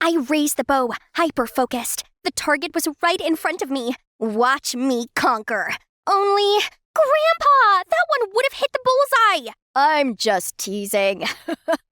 I raised the bow, hyper-focused. The target was right in front of me. Watch me conquer. Only... Grandpa! That one would have hit the bullseye! I'm just teasing.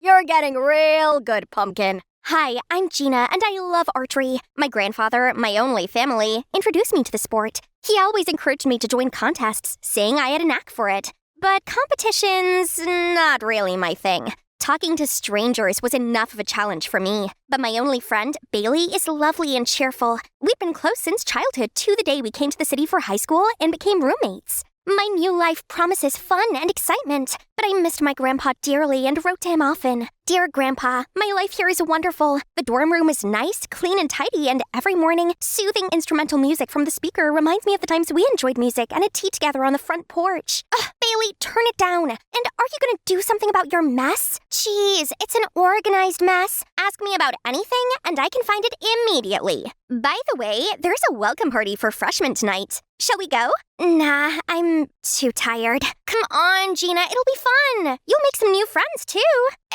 You're getting real good, Pumpkin. Hi, I'm Gina, and I love archery. My grandfather, my only family, introduced me to the sport. He always encouraged me to join contests, saying I had a knack for it. But competition's not really my thing. Talking to strangers was enough of a challenge for me. But my only friend, Bailey, is lovely and cheerful. We've been close since childhood to the day we came to the city for high school and became roommates. My new life promises fun and excitement, but I missed my grandpa dearly and wrote to him often. Dear Grandpa, my life here is wonderful. The dorm room is nice, clean and tidy, and every morning, soothing instrumental music from the speaker reminds me of the times we enjoyed music and a tea together on the front porch. Ugh, Bailey, turn it down. And are you gonna do something about your mess? Jeez, it's an organized mess. Ask me about anything, and I can find it immediately. By the way, there's a welcome party for freshmen tonight. Shall we go? Nah, I'm too tired. Come on, Gina, it'll be fun. You'll make some new friends, too.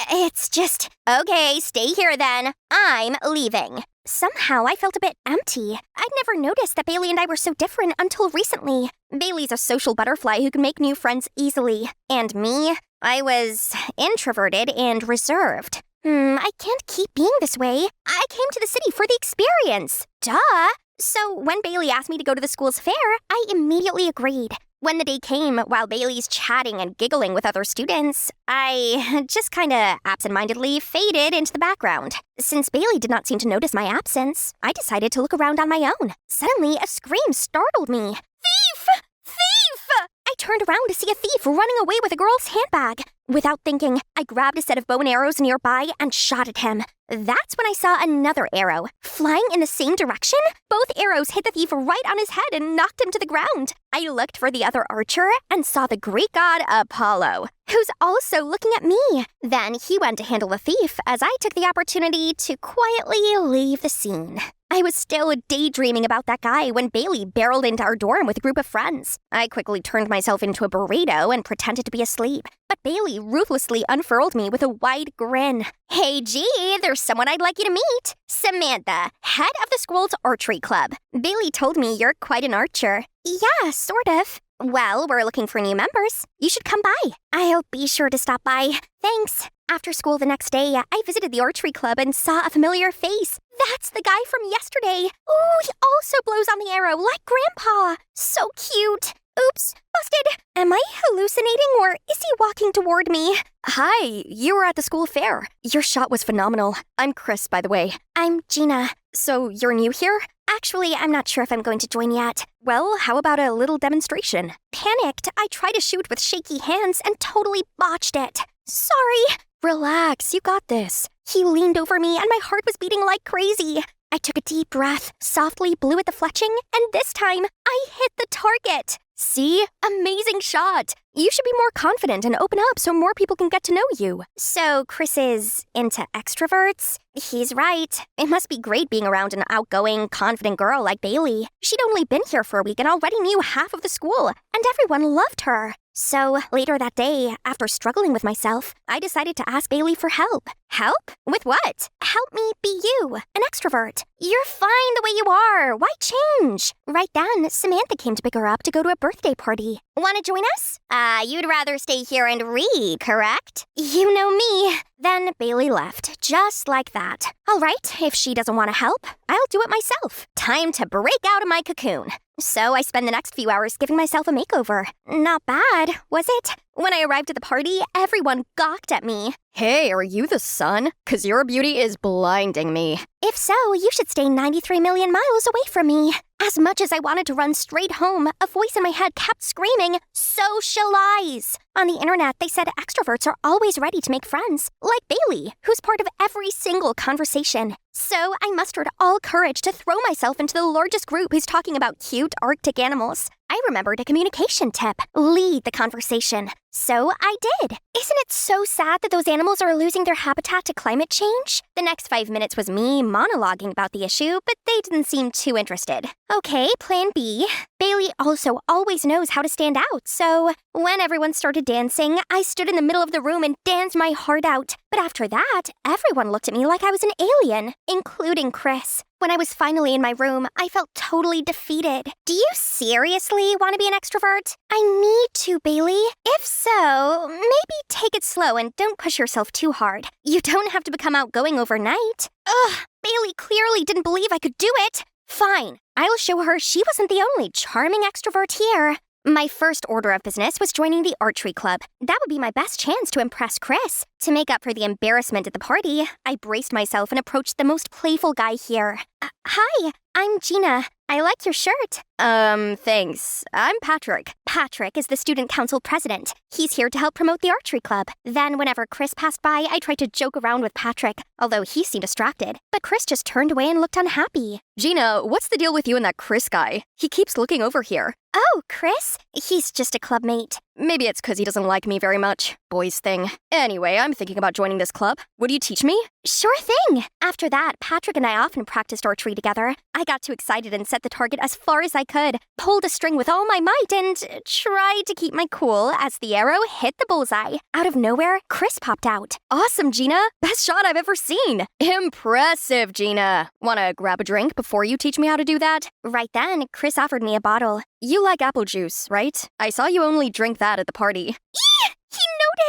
It's just... Okay, stay here then. I'm leaving. Somehow, I felt a bit empty. I'd never noticed that Bailey and I were so different until recently. Bailey's a social butterfly who can make new friends easily. And me? I was introverted and reserved. I can't keep being this way. I came to the city for the experience. Duh! So when Bailey asked me to go to the school's fair, I immediately agreed. When the day came, while Bailey's chatting and giggling with other students, I just kinda absentmindedly faded into the background. Since Bailey did not seem to notice my absence, I decided to look around on my own. Suddenly, a scream startled me. Thief! Thief! I turned around to see a thief running away with a girl's handbag. Without thinking, I grabbed a set of bow and arrows nearby and shot at him. That's when I saw another arrow. Flying in the same direction, both arrows hit the thief right on his head and knocked him to the ground. I looked for the other archer and saw the Greek god Apollo, who's also looking at me. Then he went to handle the thief as I took the opportunity to quietly leave the scene. I was still daydreaming about that guy when Bailey barreled into our dorm with a group of friends. I quickly turned myself into a burrito and pretended to be asleep. But Bailey ruthlessly unfurled me with a wide grin. Hey, G, there's someone I'd like you to meet. Samantha, head of the school's archery club. Bailey told me you're quite an archer. Yeah, sort of. Well, we're looking for new members. You should come by. I'll be sure to stop by. Thanks. After school the next day, I visited the archery club and saw a familiar face. That's the guy from yesterday. Ooh, he also blows on the arrow like Grandpa. So cute. Oops, busted. Am I hallucinating or is he walking toward me? Hi, you were at the school fair. Your shot was phenomenal. I'm Chris, by the way. I'm Gina. So you're new here? Actually, I'm not sure if I'm going to join yet. Well, how about a little demonstration? Panicked, I tried to shoot with shaky hands and totally botched it. Sorry. Relax, you got this. He leaned over me and my heart was beating like crazy. I took a deep breath, softly blew at the fletching, and this time, I hit the target. See? Amazing shot. You should be more confident and open up so more people can get to know you. So Chris is into extroverts? He's right. It must be great being around an outgoing, confident girl like Bailey. She'd only been here for a week and already knew half of the school, and everyone loved her. So later that day, after struggling with myself, I decided to ask Bailey for help. Help? With what? Help me be you, an extrovert. You're fine the way you are. Why change? Right then, Samantha came to pick her up to go to a birthday party. Want to join us? You'd rather stay here and read, correct? You know me. Then Bailey left, just like that. All right, if she doesn't want to help, I'll do it myself. Time to break out of my cocoon. So I spend the next few hours giving myself a makeover. Not bad, was it? When I arrived at the party, everyone gawked at me. Hey, are you the sun? 'Cause your beauty is blinding me. If so, you should stay 93 million miles away from me. As much as I wanted to run straight home, a voice in my head kept screaming, socialize. On the internet, they said extroverts are always ready to make friends, like Bailey, who's part of every single conversation. So I mustered all courage to throw myself into the largest group who's talking about cute Arctic animals. I remembered a communication tip: lead the conversation. So I did. Isn't it so sad that those animals are losing their habitat to climate change? The next 5 minutes was me monologuing about the issue, but they didn't seem too interested. Okay, plan B. Bailey also always knows how to stand out, so when everyone started dancing, I stood in the middle of the room and danced my heart out. But after that, everyone looked at me like I was an alien, including Chris. When I was finally in my room, I felt totally defeated. Do you seriously want to be an extrovert? I need to, Bailey. If so, maybe take it slow and don't push yourself too hard. You don't have to become outgoing overnight. Ugh, Bailey clearly didn't believe I could do it. Fine, I'll show her she wasn't the only charming extrovert here. My first order of business was joining the archery club. That would be my best chance to impress Chris. To make up for the embarrassment at the party, I braced myself and approached the most playful guy here. Hi, I'm Gina. I like your shirt. Thanks. I'm Patrick. Patrick is the student council president. He's here to help promote the archery club. Then whenever Chris passed by, I tried to joke around with Patrick, although he seemed distracted. But Chris just turned away and looked unhappy. Gina, what's the deal with you and that Chris guy? He keeps looking over here. Oh, Chris? He's just a clubmate. Maybe it's because he doesn't like me very much. Boys thing. Anyway, I'm thinking about joining this club. Would you teach me? Sure thing. After that, Patrick and I often practiced archery together. I got too excited and set the target as far as I could, pulled a string with all my might, and tried to keep my cool as the arrow hit the bullseye. Out of nowhere, Chris popped out. Awesome, Gina. Best shot I've ever seen. Impressive, Gina. Wanna grab a drink before you teach me how to do that? Right then, Chris offered me a bottle. You like apple juice, right? I saw you only drink that at the party. Eee! He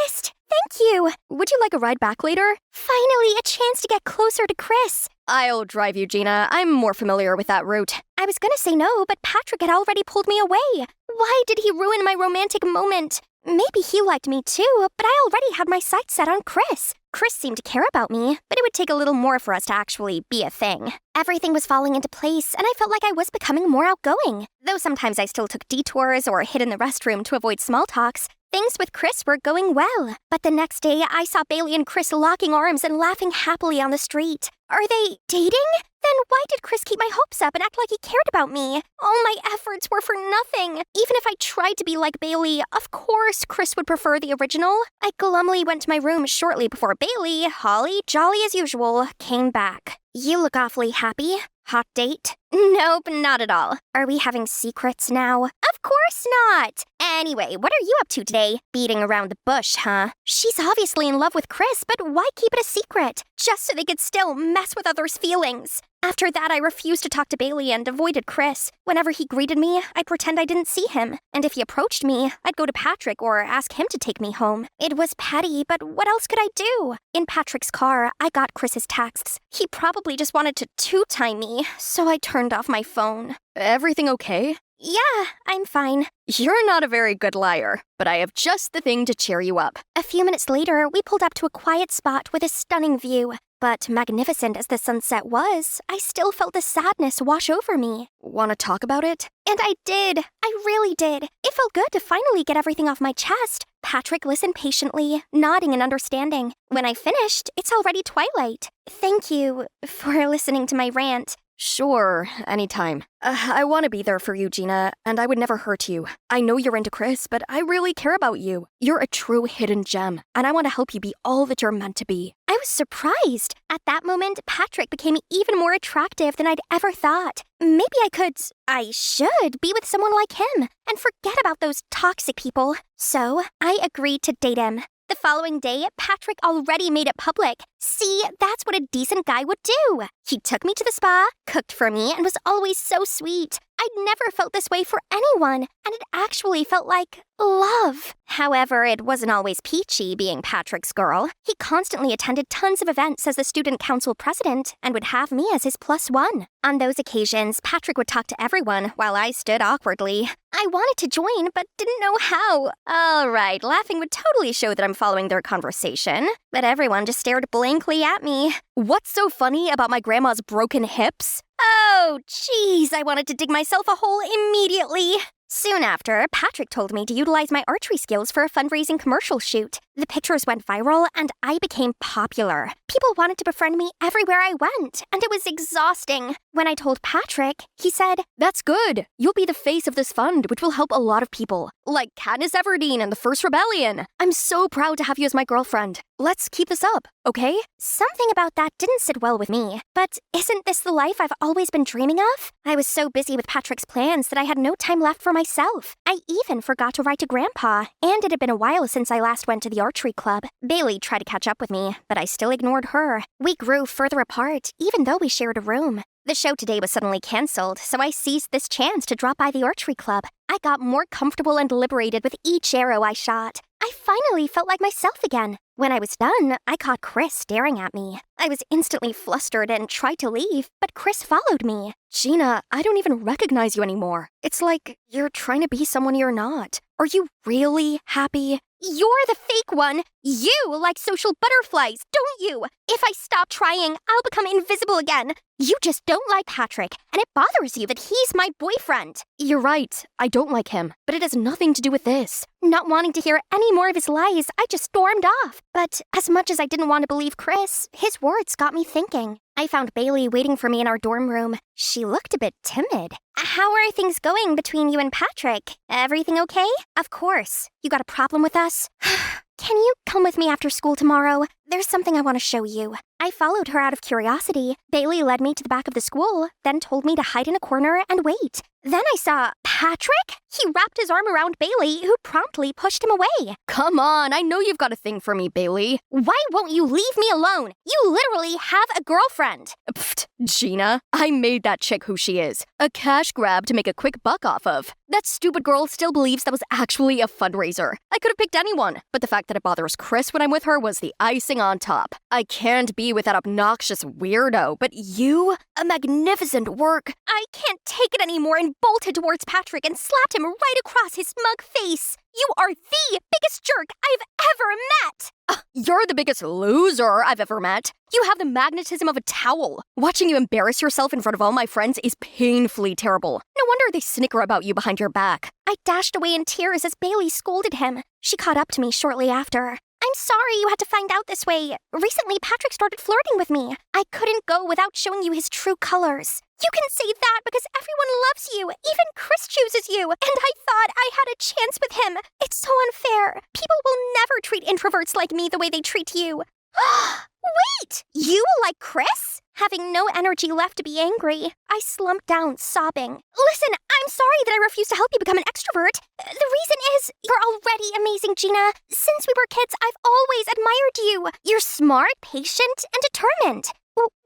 noticed! Thank you! Would you like a ride back later? Finally, a chance to get closer to Chris. I'll drive you, Gina. I'm more familiar with that route. I was gonna say no, but Patrick had already pulled me away. Why did he ruin my romantic moment? Maybe he liked me too, but I already had my sights set on Chris. Chris seemed to care about me, but it would take a little more for us to actually be a thing. Everything was falling into place, and I felt like I was becoming more outgoing. Though sometimes I still took detours or hid in the restroom to avoid small talks, things with Chris were going well. But the next day, I saw Bailey and Chris locking arms and laughing happily on the street. Are they dating? Then why did Chris keep my hopes up and act like he cared about me? All my efforts were for nothing. Even if I tried to be like Bailey, of course Chris would prefer the original. I glumly went to my room shortly before Bailey, holly jolly as usual, came back. You look awfully happy. Hot date? Nope, not at all. Are we having secrets now? Of course not! Anyway, what are you up to today? Beating around the bush, huh? She's obviously in love with Chris, but why keep it a secret? Just so they could still mess with others' feelings. After that, I refused to talk to Bailey and avoided Chris. Whenever he greeted me, I'd pretend I didn't see him. And if he approached me, I'd go to Patrick or ask him to take me home. It was petty, but what else could I do? In Patrick's car, I got Chris's texts. He probably just wanted to two-time me, so I turned off my phone. Everything okay? Yeah, I'm fine. You're not a very good liar, but I have just the thing to cheer you up. A few minutes later, we pulled up to a quiet spot with a stunning view. But magnificent as the sunset was, I still felt the sadness wash over me. Want to talk about it? And I did. I really did. It felt good to finally get everything off my chest. Patrick listened patiently, nodding and understanding. When I finished, it's already twilight. Thank you for listening to my rant. Sure, anytime. I want to be there for you, Gina, and I would never hurt you. I know you're into Chris, but I really care about you. You're a true hidden gem, and I want to help you be all that you're meant to be. I was surprised. At that moment, Patrick became even more attractive than I'd ever thought. Maybe I should be with someone like him and forget about those toxic people. So, I agreed to date him. The following day, Patrick already made it public. See, that's what a decent guy would do. He took me to the spa, cooked for me, and was always so sweet. I'd never felt this way for anyone, and it actually felt like love. However, it wasn't always peachy being Patrick's girl. He constantly attended tons of events as the student council president and would have me as his +1. On those occasions, Patrick would talk to everyone while I stood awkwardly. I wanted to join, but didn't know how. All right, laughing would totally show that I'm following their conversation, but everyone just stared blankly at me. What's so funny about my grandma's broken hips? Oh, jeez, I wanted to dig myself a hole immediately. Soon after, Patrick told me to utilize my archery skills for a fundraising commercial shoot. The pictures went viral, and I became popular. People wanted to befriend me everywhere I went, and it was exhausting. When I told Patrick, he said, "That's good. You'll be the face of this fund, which will help a lot of people, like Katniss Everdeen and the First Rebellion. I'm so proud to have you as my girlfriend. Let's keep this up, okay?" Something about that didn't sit well with me. But isn't this the life I've always been dreaming of? I was so busy with Patrick's plans that I had no time left for myself. I even forgot to write to Grandpa, and it had been a while since I last went to the archery club. Bailey tried to catch up with me, but I still ignored her. We grew further apart, even though we shared a room. The show today was suddenly canceled, so I seized this chance to drop by the archery club. I got more comfortable and liberated with each arrow I shot. I finally felt like myself again. When I was done, I caught Chris staring at me. I was instantly flustered and tried to leave, but Chris followed me. Gina, I don't even recognize you anymore. It's like you're trying to be someone you're not. Are you really happy? You're the fake one. You like social butterflies, don't you? If I stop trying, I'll become invisible again. You just don't like Patrick, and it bothers you that he's my boyfriend. You're right. I don't like him, but it has nothing to do with this. Not wanting to hear any more of his lies, I just stormed off. But as much as I didn't want to believe Chris, his words got me thinking. I found Bailey waiting for me in our dorm room. She looked a bit timid. How are things going between you and Patrick? Everything okay? Of course. You got a problem with us? Can you come with me after school tomorrow? There's something I want to show you. I followed her out of curiosity. Bailey led me to the back of the school, then told me to hide in a corner and wait. Then I saw Patrick. He wrapped his arm around Bailey, who promptly pushed him away. Come on, I know you've got a thing for me, Bailey. Why won't you leave me alone? You literally have a girlfriend. Pfft, Gina, I made that chick who she is. A cash grab to make a quick buck off of. That stupid girl still believes that was actually a fundraiser. I could have picked anyone, but the fact that it bothers Chris when I'm with her was the icing on top. I can't be with that obnoxious weirdo, but you? A magnificent work. I can't take it anymore and bolted towards Patrick and slapped him right across his smug face. You are the biggest jerk I've ever met! You're the biggest loser I've ever met. You have the magnetism of a towel. Watching you embarrass yourself in front of all my friends is painfully terrible. No wonder they snicker about you behind your back. I dashed away in tears as Bailey scolded him. She caught up to me shortly after. I'm sorry you had to find out this way. Recently, Patrick started flirting with me. I couldn't go without showing you his true colors. You can say that because everyone loves you. Even Chris chooses you. And I thought I had a chance with him. It's so unfair. People will never treat introverts like me the way they treat you. Wait! You like Chris? Having no energy left to be angry, I slumped down, sobbing. Listen, I'm sorry that I refused to help you become an extrovert. The reason is, you're already amazing, Gina. Since we were kids, I've always admired you. You're smart, patient, and determined.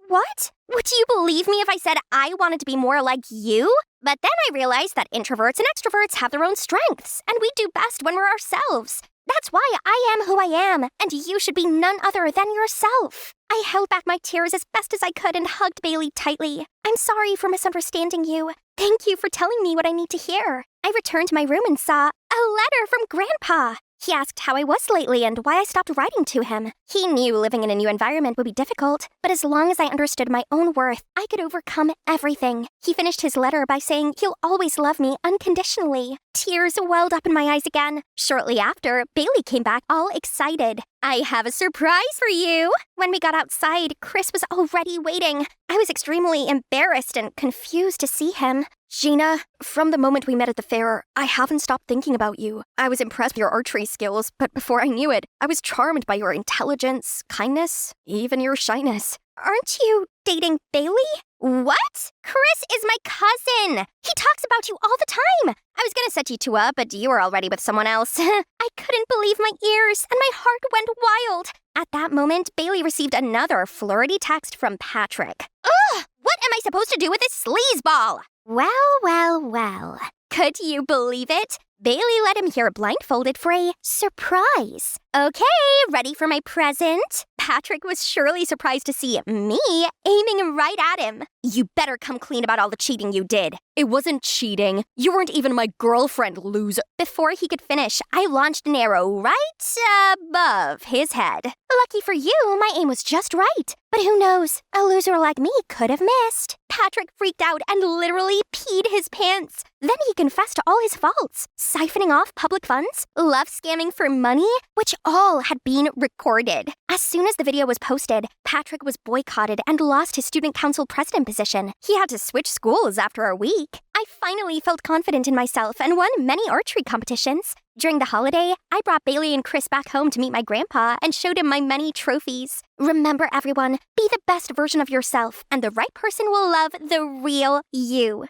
What? Would you believe me if I said I wanted to be more like you? But then I realized that introverts and extroverts have their own strengths, and we do best when we're ourselves. That's why I am who I am, and you should be none other than yourself. I held back my tears as best as I could and hugged Bailey tightly. I'm sorry for misunderstanding you. Thank you for telling me what I need to hear. I returned to my room and saw a letter from Grandpa. He asked how I was lately and why I stopped writing to him. He knew living in a new environment would be difficult, but as long as I understood my own worth, I could overcome everything. He finished his letter by saying he'll always love me unconditionally. Tears welled up in my eyes again. Shortly after, Bailey came back all excited. I have a surprise for you. When we got outside, Chris was already waiting. I was extremely embarrassed and confused to see him. Gina, from the moment we met at the fair, I haven't stopped thinking about you. I was impressed with your archery skills, but before I knew it, I was charmed by your intelligence, kindness, even your shyness. Aren't you dating Bailey? What? Chris is my cousin. He talks about you all the time. I was gonna set you two up, but you were already with someone else. I couldn't believe my ears, and my heart went wild. At that moment, Bailey received another flirty text from Patrick. Ugh! What am I supposed to do with this sleazeball? Well. Could you believe it? Bailey let him hear blindfolded for a surprise. Okay, ready for my present? Patrick was surely surprised to see me aiming right at him. You better come clean about all the cheating you did. It wasn't cheating. You weren't even my girlfriend, loser. Before he could finish, I launched an arrow right above his head. Lucky for you, my aim was just right. But who knows? A loser like me could have missed. Patrick freaked out and literally peed his pants. Then he confessed to all his faults. Siphoning off public funds, love scamming for money, which all had been recorded. As soon as the video was posted, Patrick was boycotted and lost his student council president position. He had to switch schools after a week. I finally felt confident in myself and won many archery competitions. During the holiday, I brought Bailey and Chris back home to meet my grandpa and showed him my many trophies. Remember, everyone, be the best version of yourself, and the right person will love the real you.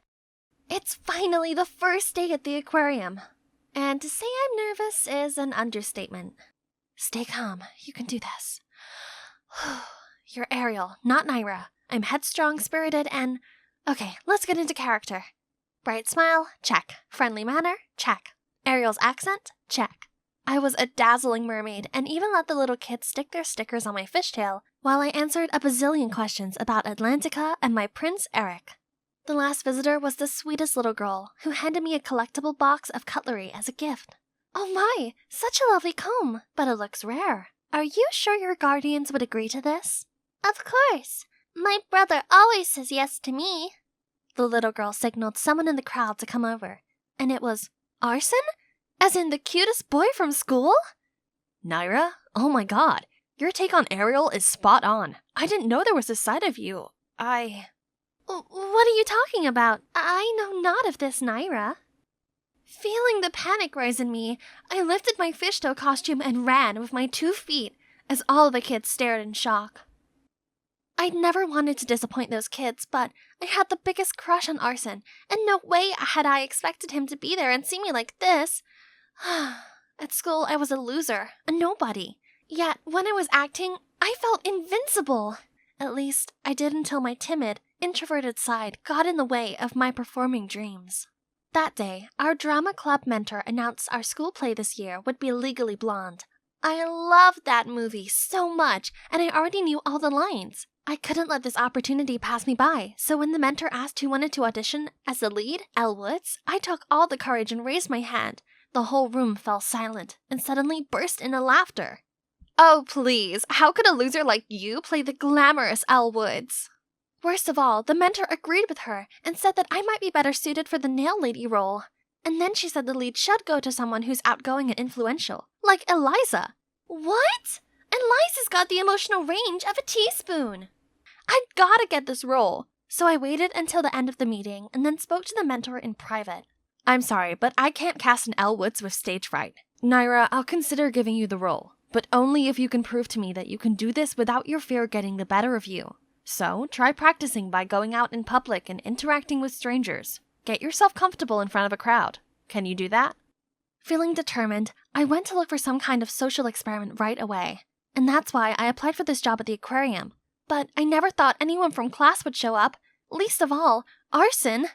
It's finally the first day at the aquarium. And to say I'm nervous is an understatement. Stay calm. You can do this. You're Ariel, not Naira. I'm headstrong, spirited, and... Okay, let's get into character. Bright smile? Check. Friendly manner? Check. Ariel's accent? Check. I was a dazzling mermaid and even let the little kids stick their stickers on my fishtail while I answered a bazillion questions about Atlantica and my Prince Eric. The last visitor was the sweetest little girl who handed me a collectible box of cutlery as a gift. Oh my, such a lovely comb, but it looks rare. Are you sure your guardians would agree to this? Of course. My brother always says yes to me. The little girl signaled someone in the crowd to come over, and it was Arson? As in the cutest boy from school? Naira? Oh my god, your take on Ariel is spot on. I didn't know there was a side of you. What are you talking about? I know not of this, Naira. Feeling the panic rise in me, I lifted my fishtail costume and ran with my 2 feet as all the kids stared in shock. I'd never wanted to disappoint those kids, but I had the biggest crush on Arson, and no way had I expected him to be there and see me like this. At school, I was a loser, a nobody. Yet, when I was acting, I felt invincible. At least, I did until my timid, introverted side got in the way of my performing dreams. That day, our drama club mentor announced our school play this year would be Legally Blonde. I loved that movie so much, and I already knew all the lines. I couldn't let this opportunity pass me by, so when the mentor asked who wanted to audition as the lead, Elle Woods, I took all the courage and raised my hand. The whole room fell silent and suddenly burst into laughter. Oh, please, how could a loser like you play the glamorous Elle Woods? Worst of all, the mentor agreed with her and said that I might be better suited for the nail lady role. And then she said the lead should go to someone who's outgoing and influential, like Eliza. What? Eliza's got the emotional range of a teaspoon. I'd gotta get this role. So I waited until the end of the meeting and then spoke to the mentor in private. I'm sorry, but I can't cast an Elle Woods with stage fright. Naira, I'll consider giving you the role, but only if you can prove to me that you can do this without your fear getting the better of you. So, try practicing by going out in public and interacting with strangers. Get yourself comfortable in front of a crowd. Can you do that? Feeling determined, I went to look for some kind of social experiment right away. And that's why I applied for this job at the aquarium. But I never thought anyone from class would show up, least of all, Arson.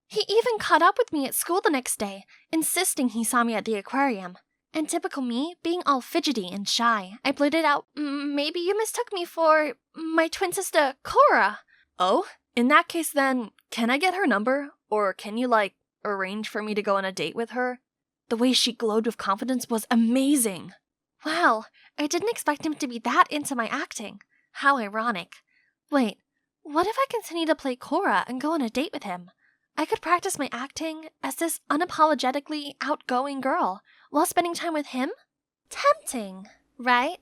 He even caught up with me at school the next day, insisting he saw me at the aquarium. And typical me, being all fidgety and shy, I blurted out, maybe you mistook me for my twin sister, Cora. Oh? In that case then, can I get her number? Or can you, arrange for me to go on a date with her? The way she glowed with confidence was amazing. Wow, I didn't expect him to be that into my acting. How ironic. Wait, what if I continue to play Cora and go on a date with him? I could practice my acting as this unapologetically outgoing girl while spending time with him? Tempting, right?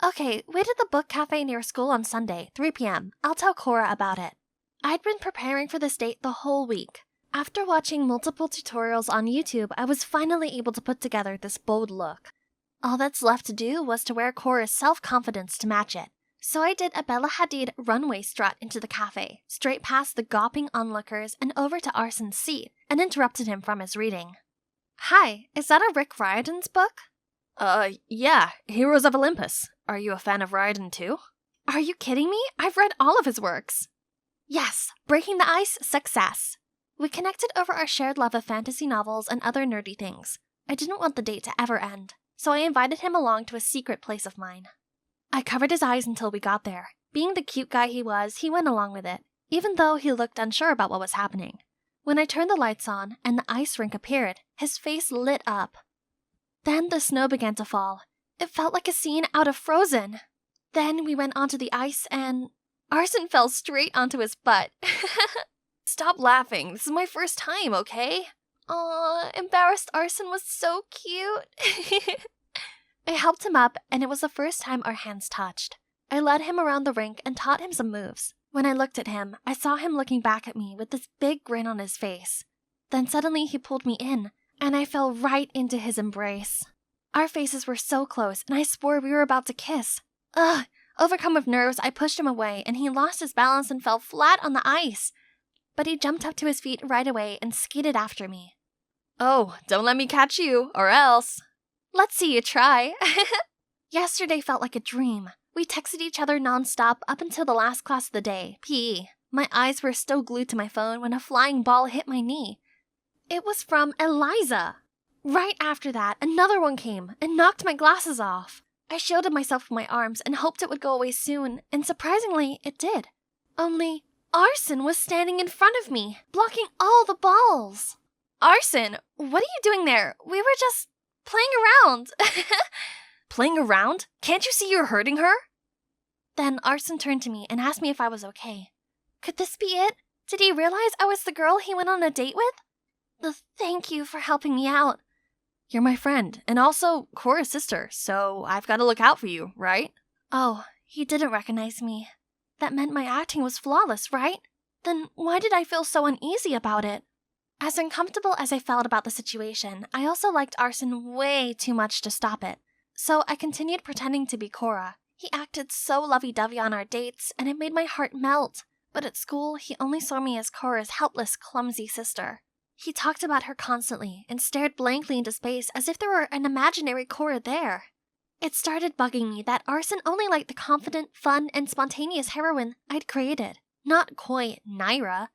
Okay, wait at the book cafe near school on Sunday, 3 p.m. I'll tell Cora about it. I'd been preparing for this date the whole week. After watching multiple tutorials on YouTube, I was finally able to put together this bold look. All that's left to do was to wear Cora's self-confidence to match it. So I did a Bella Hadid runway strut into the cafe, straight past the gawping onlookers and over to Arson's seat, and interrupted him from his reading. Hi, is that a Rick Riordan's book? Yeah, Heroes of Olympus. Are you a fan of Riordan too? Are you kidding me? I've read all of his works. Yes, Breaking the Ice, success. We connected over our shared love of fantasy novels and other nerdy things. I didn't want the date to ever end, so I invited him along to a secret place of mine. I covered his eyes until we got there. Being the cute guy he was, he went along with it, even though he looked unsure about what was happening. When I turned the lights on and the ice rink appeared, his face lit up. Then the snow began to fall. It felt like a scene out of Frozen. Then we went onto the ice and Arson fell straight onto his butt. Stop laughing. This is my first time, okay? Aw, embarrassed Arson was so cute. I helped him up, and it was the first time our hands touched. I led him around the rink and taught him some moves. When I looked at him, I saw him looking back at me with this big grin on his face. Then suddenly he pulled me in, and I fell right into his embrace. Our faces were so close, and I swore we were about to kiss. Ugh! Overcome with nerves, I pushed him away, and he lost his balance and fell flat on the ice. but he jumped up to his feet right away and skated after me. Oh, don't let me catch you, or else. Let's see you try. Yesterday felt like a dream. We texted each other nonstop up until the last class of the day, PE. My eyes were still glued to my phone when a flying ball hit my knee. It was from Eliza. Right after that, another one came and knocked my glasses off. I shielded myself with my arms and hoped it would go away soon, and surprisingly, it did. Only, Arson was standing in front of me, blocking all the balls. Arson, what are you doing there? We were just playing around. Playing around? Can't you see you're hurting her? Then Arson turned to me and asked me if I was okay. Could this be it? Did he realize I was the girl he went on a date with? Thank you for helping me out. You're my friend, and also Cora's sister, so I've got to look out for you, right? Oh, he didn't recognize me. That meant my acting was flawless, right? Then why did I feel so uneasy about it? As uncomfortable as I felt about the situation, I also liked Arson way too much to stop it. So I continued pretending to be Cora. He acted so lovey-dovey on our dates, and it made my heart melt. But at school, he only saw me as Cora's helpless, clumsy sister. He talked about her constantly and stared blankly into space as if there were an imaginary Cora there. It started bugging me that Arson only liked the confident, fun, and spontaneous heroine I'd created, not coy Naira.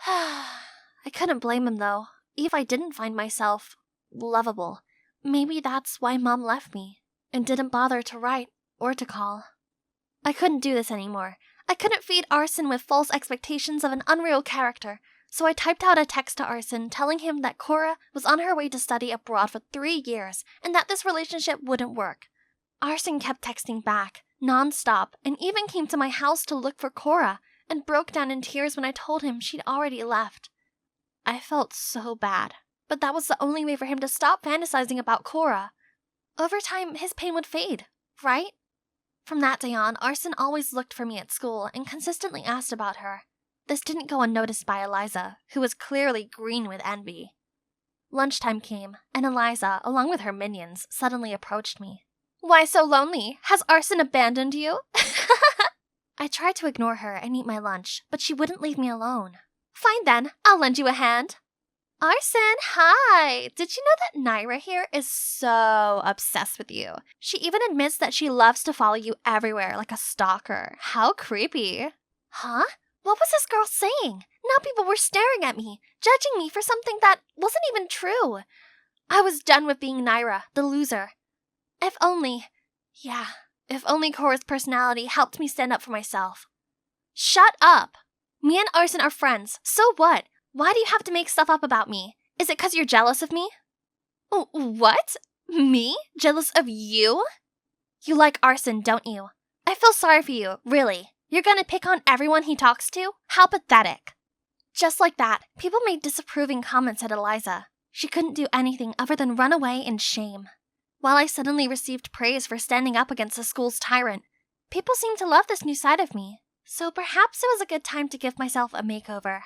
I couldn't blame him, though. If I didn't find myself lovable, maybe that's why Mom left me and didn't bother to write or to call. I couldn't do this anymore. I couldn't feed Arson with false expectations of an unreal character, so I typed out a text to Arson telling him that Cora was on her way to study abroad for 3 years and that this relationship wouldn't work. Arson kept texting back, non-stop, and even came to my house to look for Cora and broke down in tears when I told him she'd already left. I felt so bad, but that was the only way for him to stop fantasizing about Cora. Over time, his pain would fade, right? From that day on, Arson always looked for me at school and consistently asked about her. This didn't go unnoticed by Eliza, who was clearly green with envy. Lunchtime came, and Eliza, along with her minions, suddenly approached me. Why so lonely? Has Arson abandoned you? I tried to ignore her and eat my lunch, but she wouldn't leave me alone. Fine then, I'll lend you a hand. Arson, hi! Did you know that Naira here is so obsessed with you? She even admits that she loves to follow you everywhere like a stalker. How creepy. Huh? What was this girl saying? Now people were staring at me, judging me for something that wasn't even true. I was done with being Naira, the loser. If only Cora's personality helped me stand up for myself. Shut up! Me and Arson are friends, so what? Why do you have to make stuff up about me? Is it 'cause you're jealous of me? What? Me? Jealous of you? You like Arson, don't you? I feel sorry for you, really. You're gonna pick on everyone he talks to? How pathetic. Just like that, people made disapproving comments at Eliza. She couldn't do anything other than run away in shame. While I suddenly received praise for standing up against the school's tyrant, people seemed to love this new side of me, so perhaps it was a good time to give myself a makeover.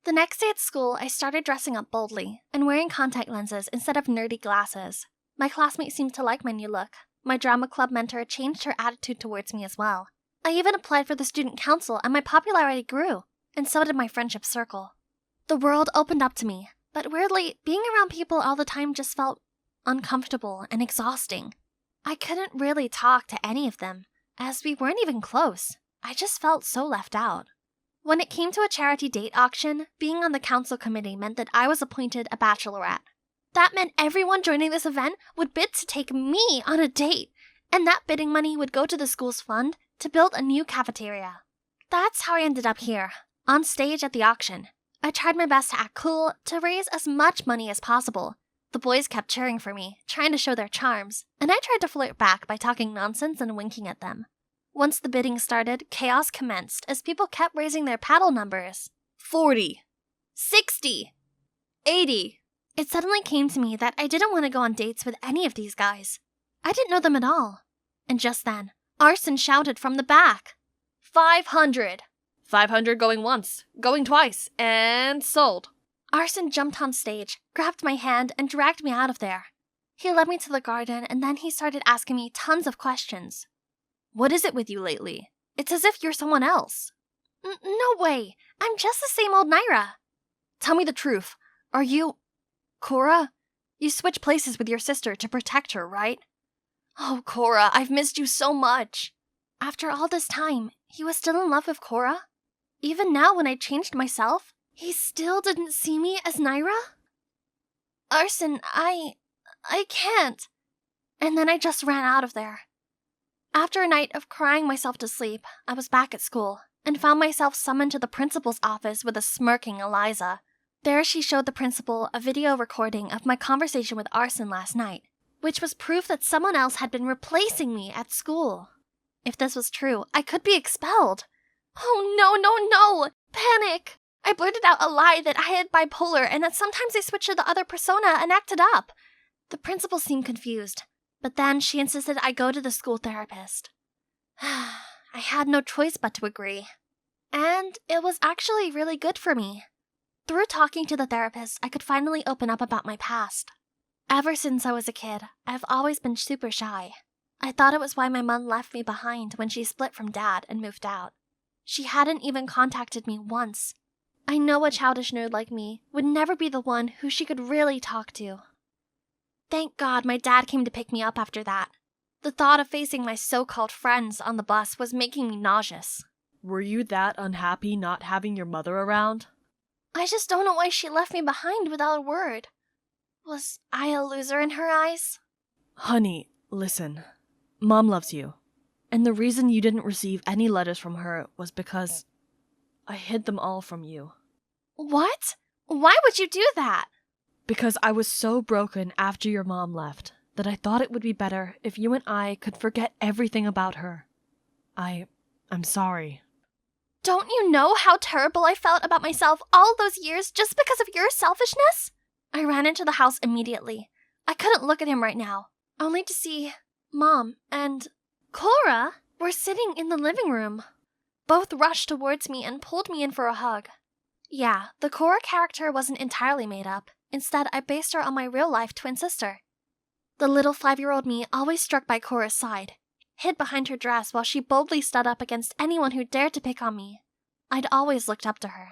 The next day at school, I started dressing up boldly and wearing contact lenses instead of nerdy glasses. My classmates seemed to like my new look. My drama club mentor changed her attitude towards me as well. I even applied for the student council and my popularity grew, and so did my friendship circle. The world opened up to me, but weirdly, being around people all the time just felt uncomfortable and exhausting. I couldn't really talk to any of them, as we weren't even close. I just felt so left out. When it came to a charity date auction, being on the council committee meant that I was appointed a bachelorette. That meant everyone joining this event would bid to take me on a date, and that bidding money would go to the school's fund to build a new cafeteria. That's how I ended up here, on stage at the auction. I tried my best to act cool, to raise as much money as possible. The boys kept cheering for me, trying to show their charms, and I tried to flirt back by talking nonsense and winking at them. Once the bidding started, chaos commenced as people kept raising their paddle numbers. 40. 60. 80. It suddenly came to me that I didn't want to go on dates with any of these guys. I didn't know them at all. And just then, Arson shouted from the back. 500. 500 going once, going twice, and sold. Arson jumped on stage, grabbed my hand, and dragged me out of there. He led me to the garden, and then he started asking me tons of questions. What is it with you lately? It's as if you're someone else. No way. I'm just the same old Naira. Tell me the truth. Are you... Cora? You switched places with your sister to protect her, right? Oh, Cora, I've missed you so much. After all this time, he was still in love with Cora? Even now when I changed myself, he still didn't see me as Naira? Arson, I can't. And then I just ran out of there. After a night of crying myself to sleep, I was back at school and found myself summoned to the principal's office with a smirking Eliza. There she showed the principal a video recording of my conversation with Arson last night, which was proof that someone else had been replacing me at school. If this was true, I could be expelled. Oh no! Panic! I blurted out a lie that I had bipolar and that sometimes I switched to the other persona and acted up. The principal seemed confused, but then she insisted I go to the school therapist. I had no choice but to agree. And it was actually really good for me. Through talking to the therapist, I could finally open up about my past. Ever since I was a kid, I've always been super shy. I thought it was why my mom left me behind when she split from Dad and moved out. She hadn't even contacted me once. I know a childish nerd like me would never be the one who she could really talk to. Thank God my dad came to pick me up after that. The thought of facing my so-called friends on the bus was making me nauseous. Were you that unhappy not having your mother around? I just don't know why she left me behind without a word. Was I a loser in her eyes? Honey, listen. Mom loves you. And the reason you didn't receive any letters from her was because I hid them all from you. What? Why would you do that? Because I was so broken after your mom left that I thought it would be better if you and I could forget everything about her. I'm sorry. Don't you know how terrible I felt about myself all those years just because of your selfishness? I ran into the house immediately. I couldn't look at him right now, only to see Mom and Cora were sitting in the living room. Both rushed towards me and pulled me in for a hug. Yeah, the Cora character wasn't entirely made up. Instead, I based her on my real-life twin sister. The little 5-year-old me always struck by Cora's side, hid behind her dress while she boldly stood up against anyone who dared to pick on me. I'd always looked up to her.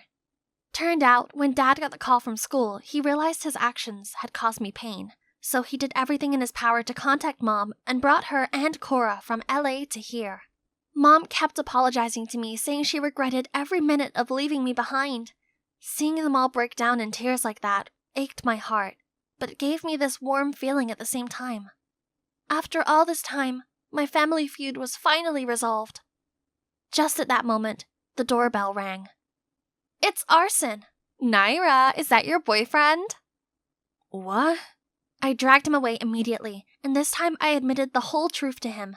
Turned out, when Dad got the call from school, he realized his actions had caused me pain, so he did everything in his power to contact Mom and brought her and Cora from LA to here. Mom kept apologizing to me, saying she regretted every minute of leaving me behind. Seeing them all break down in tears like that ached my heart, but it gave me this warm feeling at the same time. After all this time, my family feud was finally resolved. Just at that moment, the doorbell rang. It's Arson. Naira, is that your boyfriend? What? I dragged him away immediately, and this time I admitted the whole truth to him.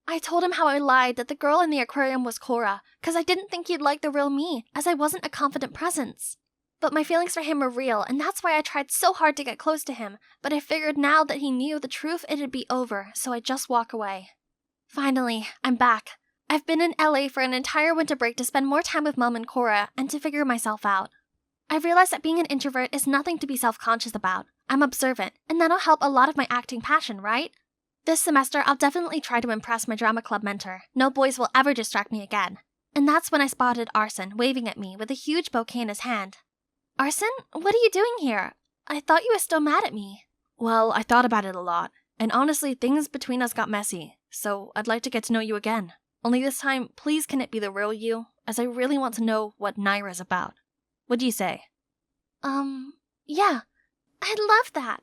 I told him how I lied that the girl in the aquarium was Cora, because I didn't think he'd like the real me, as I wasn't a confident presence. But my feelings for him were real, and that's why I tried so hard to get close to him, but I figured now that he knew the truth it'd be over, so I'd just walk away. Finally, I'm back. I've been in LA for an entire winter break to spend more time with Mom and Cora, and to figure myself out. I've realized that being an introvert is nothing to be self-conscious about. I'm observant, and that'll help a lot of my acting passion, right? This semester, I'll definitely try to impress my drama club mentor. No boys will ever distract me again. And that's when I spotted Arson waving at me with a huge bouquet in his hand. Arson, what are you doing here? I thought you were still mad at me. Well, I thought about it a lot, and honestly, things between us got messy, so I'd like to get to know you again. Only this time, please can it be the real you, as I really want to know what Naira's about. What do you say? Yeah, I'd love that.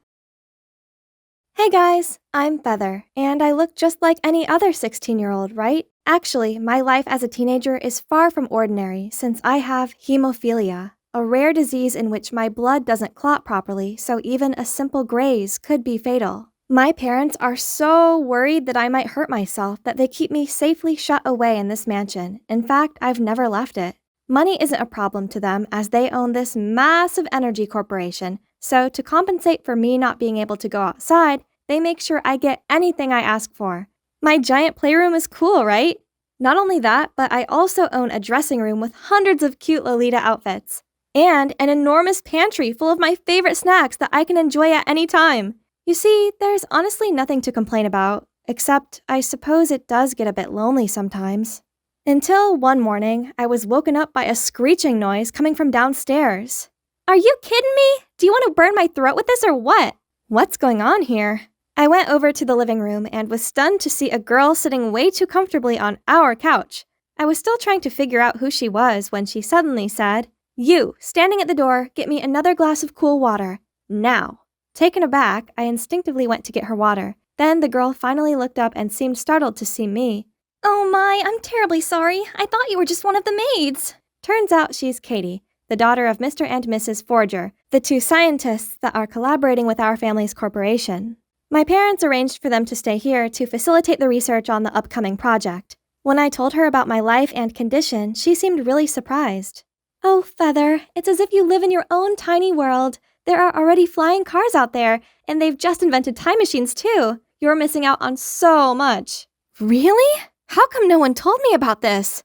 Hey guys, I'm Feather, and I look just like any other 16-year-old, right? Actually, my life as a teenager is far from ordinary since I have hemophilia, a rare disease in which my blood doesn't clot properly, so even a simple graze could be fatal. My parents are so worried that I might hurt myself that they keep me safely shut away in this mansion. In fact, I've never left it. Money isn't a problem to them as they own this massive energy corporation, so to compensate for me not being able to go outside, they make sure I get anything I ask for. My giant playroom is cool, right? Not only that, but I also own a dressing room with hundreds of cute Lolita outfits. And an enormous pantry full of my favorite snacks that I can enjoy at any time. You see, there's honestly nothing to complain about, except I suppose it does get a bit lonely sometimes. Until one morning, I was woken up by a screeching noise coming from downstairs. Are you kidding me? Do you want to burn my throat with this or what? What's going on here? I went over to the living room and was stunned to see a girl sitting way too comfortably on our couch. I was still trying to figure out who she was when she suddenly said, "You, standing at the door, get me another glass of cool water. Now." Taken aback, I instinctively went to get her water. Then the girl finally looked up and seemed startled to see me. Oh my, I'm terribly sorry. I thought you were just one of the maids. Turns out she's Katie, the daughter of Mr. and Mrs. Forger, the two scientists that are collaborating with our family's corporation. My parents arranged for them to stay here to facilitate the research on the upcoming project. When I told her about my life and condition, she seemed really surprised. Oh, Feather, it's as if you live in your own tiny world. There are already flying cars out there, and they've just invented time machines too. You're missing out on so much. Really? How come no one told me about this?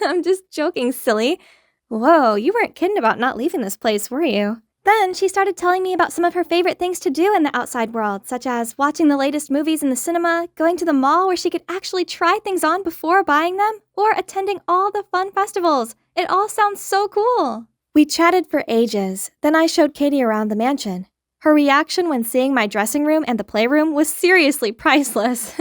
I'm just joking, silly. Whoa, you weren't kidding about not leaving this place, were you? Then she started telling me about some of her favorite things to do in the outside world, such as watching the latest movies in the cinema, going to the mall where she could actually try things on before buying them, or attending all the fun festivals. It all sounds so cool. We chatted for ages. Then I showed Katie around the mansion. Her reaction when seeing my dressing room and the playroom was seriously priceless.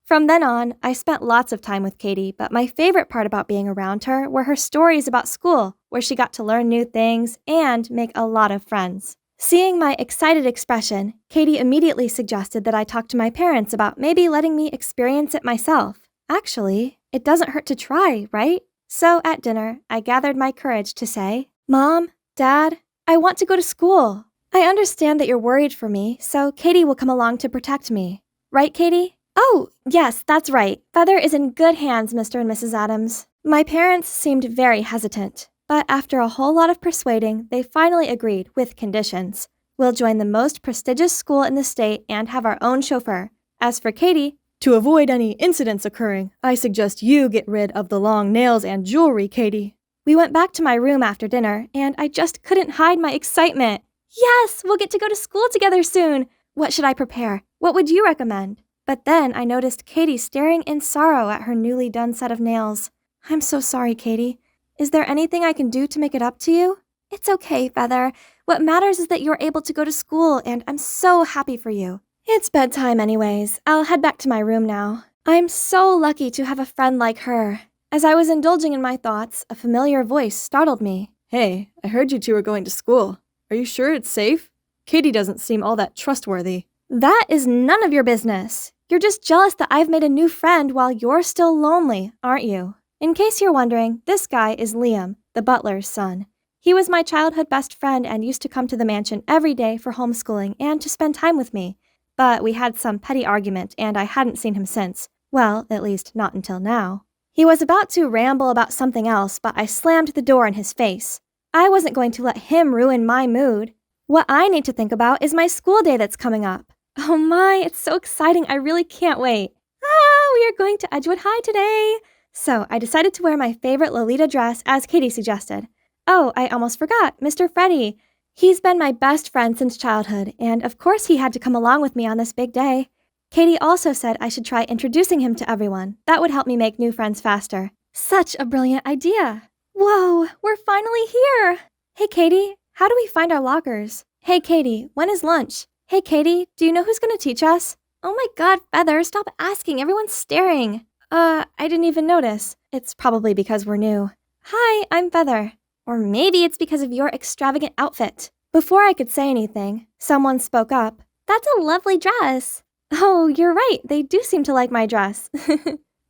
From then on, I spent lots of time with Katie, but my favorite part about being around her were her stories about school, where she got to learn new things and make a lot of friends. Seeing my excited expression, Katie immediately suggested that I talk to my parents about maybe letting me experience it myself. Actually, it doesn't hurt to try, right? So at dinner, I gathered my courage to say, "Mom, Dad, I want to go to school. I understand that you're worried for me, so Katie will come along to protect me. Right, Katie?" "Oh, yes, that's right. Feather is in good hands, Mr. and Mrs. Adams." My parents seemed very hesitant, but after a whole lot of persuading, they finally agreed with conditions. We'll join the most prestigious school in the state and have our own chauffeur. As for Katie, to avoid any incidents occurring, I suggest you get rid of the long nails and jewelry, Katie. We went back to my room after dinner, and I just couldn't hide my excitement. Yes, we'll get to go to school together soon. What should I prepare? What would you recommend? But then I noticed Katie staring in sorrow at her newly done set of nails. I'm so sorry, Katie. Is there anything I can do to make it up to you? It's okay, Feather. What matters is that you're able to go to school, and I'm so happy for you. It's bedtime anyways. I'll head back to my room now. I'm so lucky to have a friend like her. As I was indulging in my thoughts, a familiar voice startled me. Hey, I heard you two are going to school. Are you sure it's safe? Katie doesn't seem all that trustworthy. That is none of your business. You're just jealous that I've made a new friend while you're still lonely, aren't you? In case you're wondering, this guy is Liam, the butler's son. He was my childhood best friend and used to come to the mansion every day for homeschooling and to spend time with me. But we had some petty argument and I hadn't seen him since. Well, at least not until now. He was about to ramble about something else, but I slammed the door in his face. I wasn't going to let him ruin my mood. What I need to think about is my school day that's coming up. Oh my, it's so exciting. I really can't wait. We are going to Edgewood High today. So I decided to wear my favorite Lolita dress as Katie suggested. Oh, I almost forgot, Mr. Freddie. He's been my best friend since childhood, and of course he had to come along with me on this big day. Katie also said I should try introducing him to everyone. That would help me make new friends faster. Such a brilliant idea. Whoa, we're finally here. Hey, Katie, how do we find our lockers? Hey, Katie, when is lunch? Hey, Katie, do you know who's going to teach us? Oh my God, Feather, stop asking. Everyone's staring. I didn't even notice. It's probably because we're new. Hi, I'm Feather. Or maybe it's because of your extravagant outfit. Before I could say anything, someone spoke up. That's a lovely dress. Oh, you're right. They do seem to like my dress.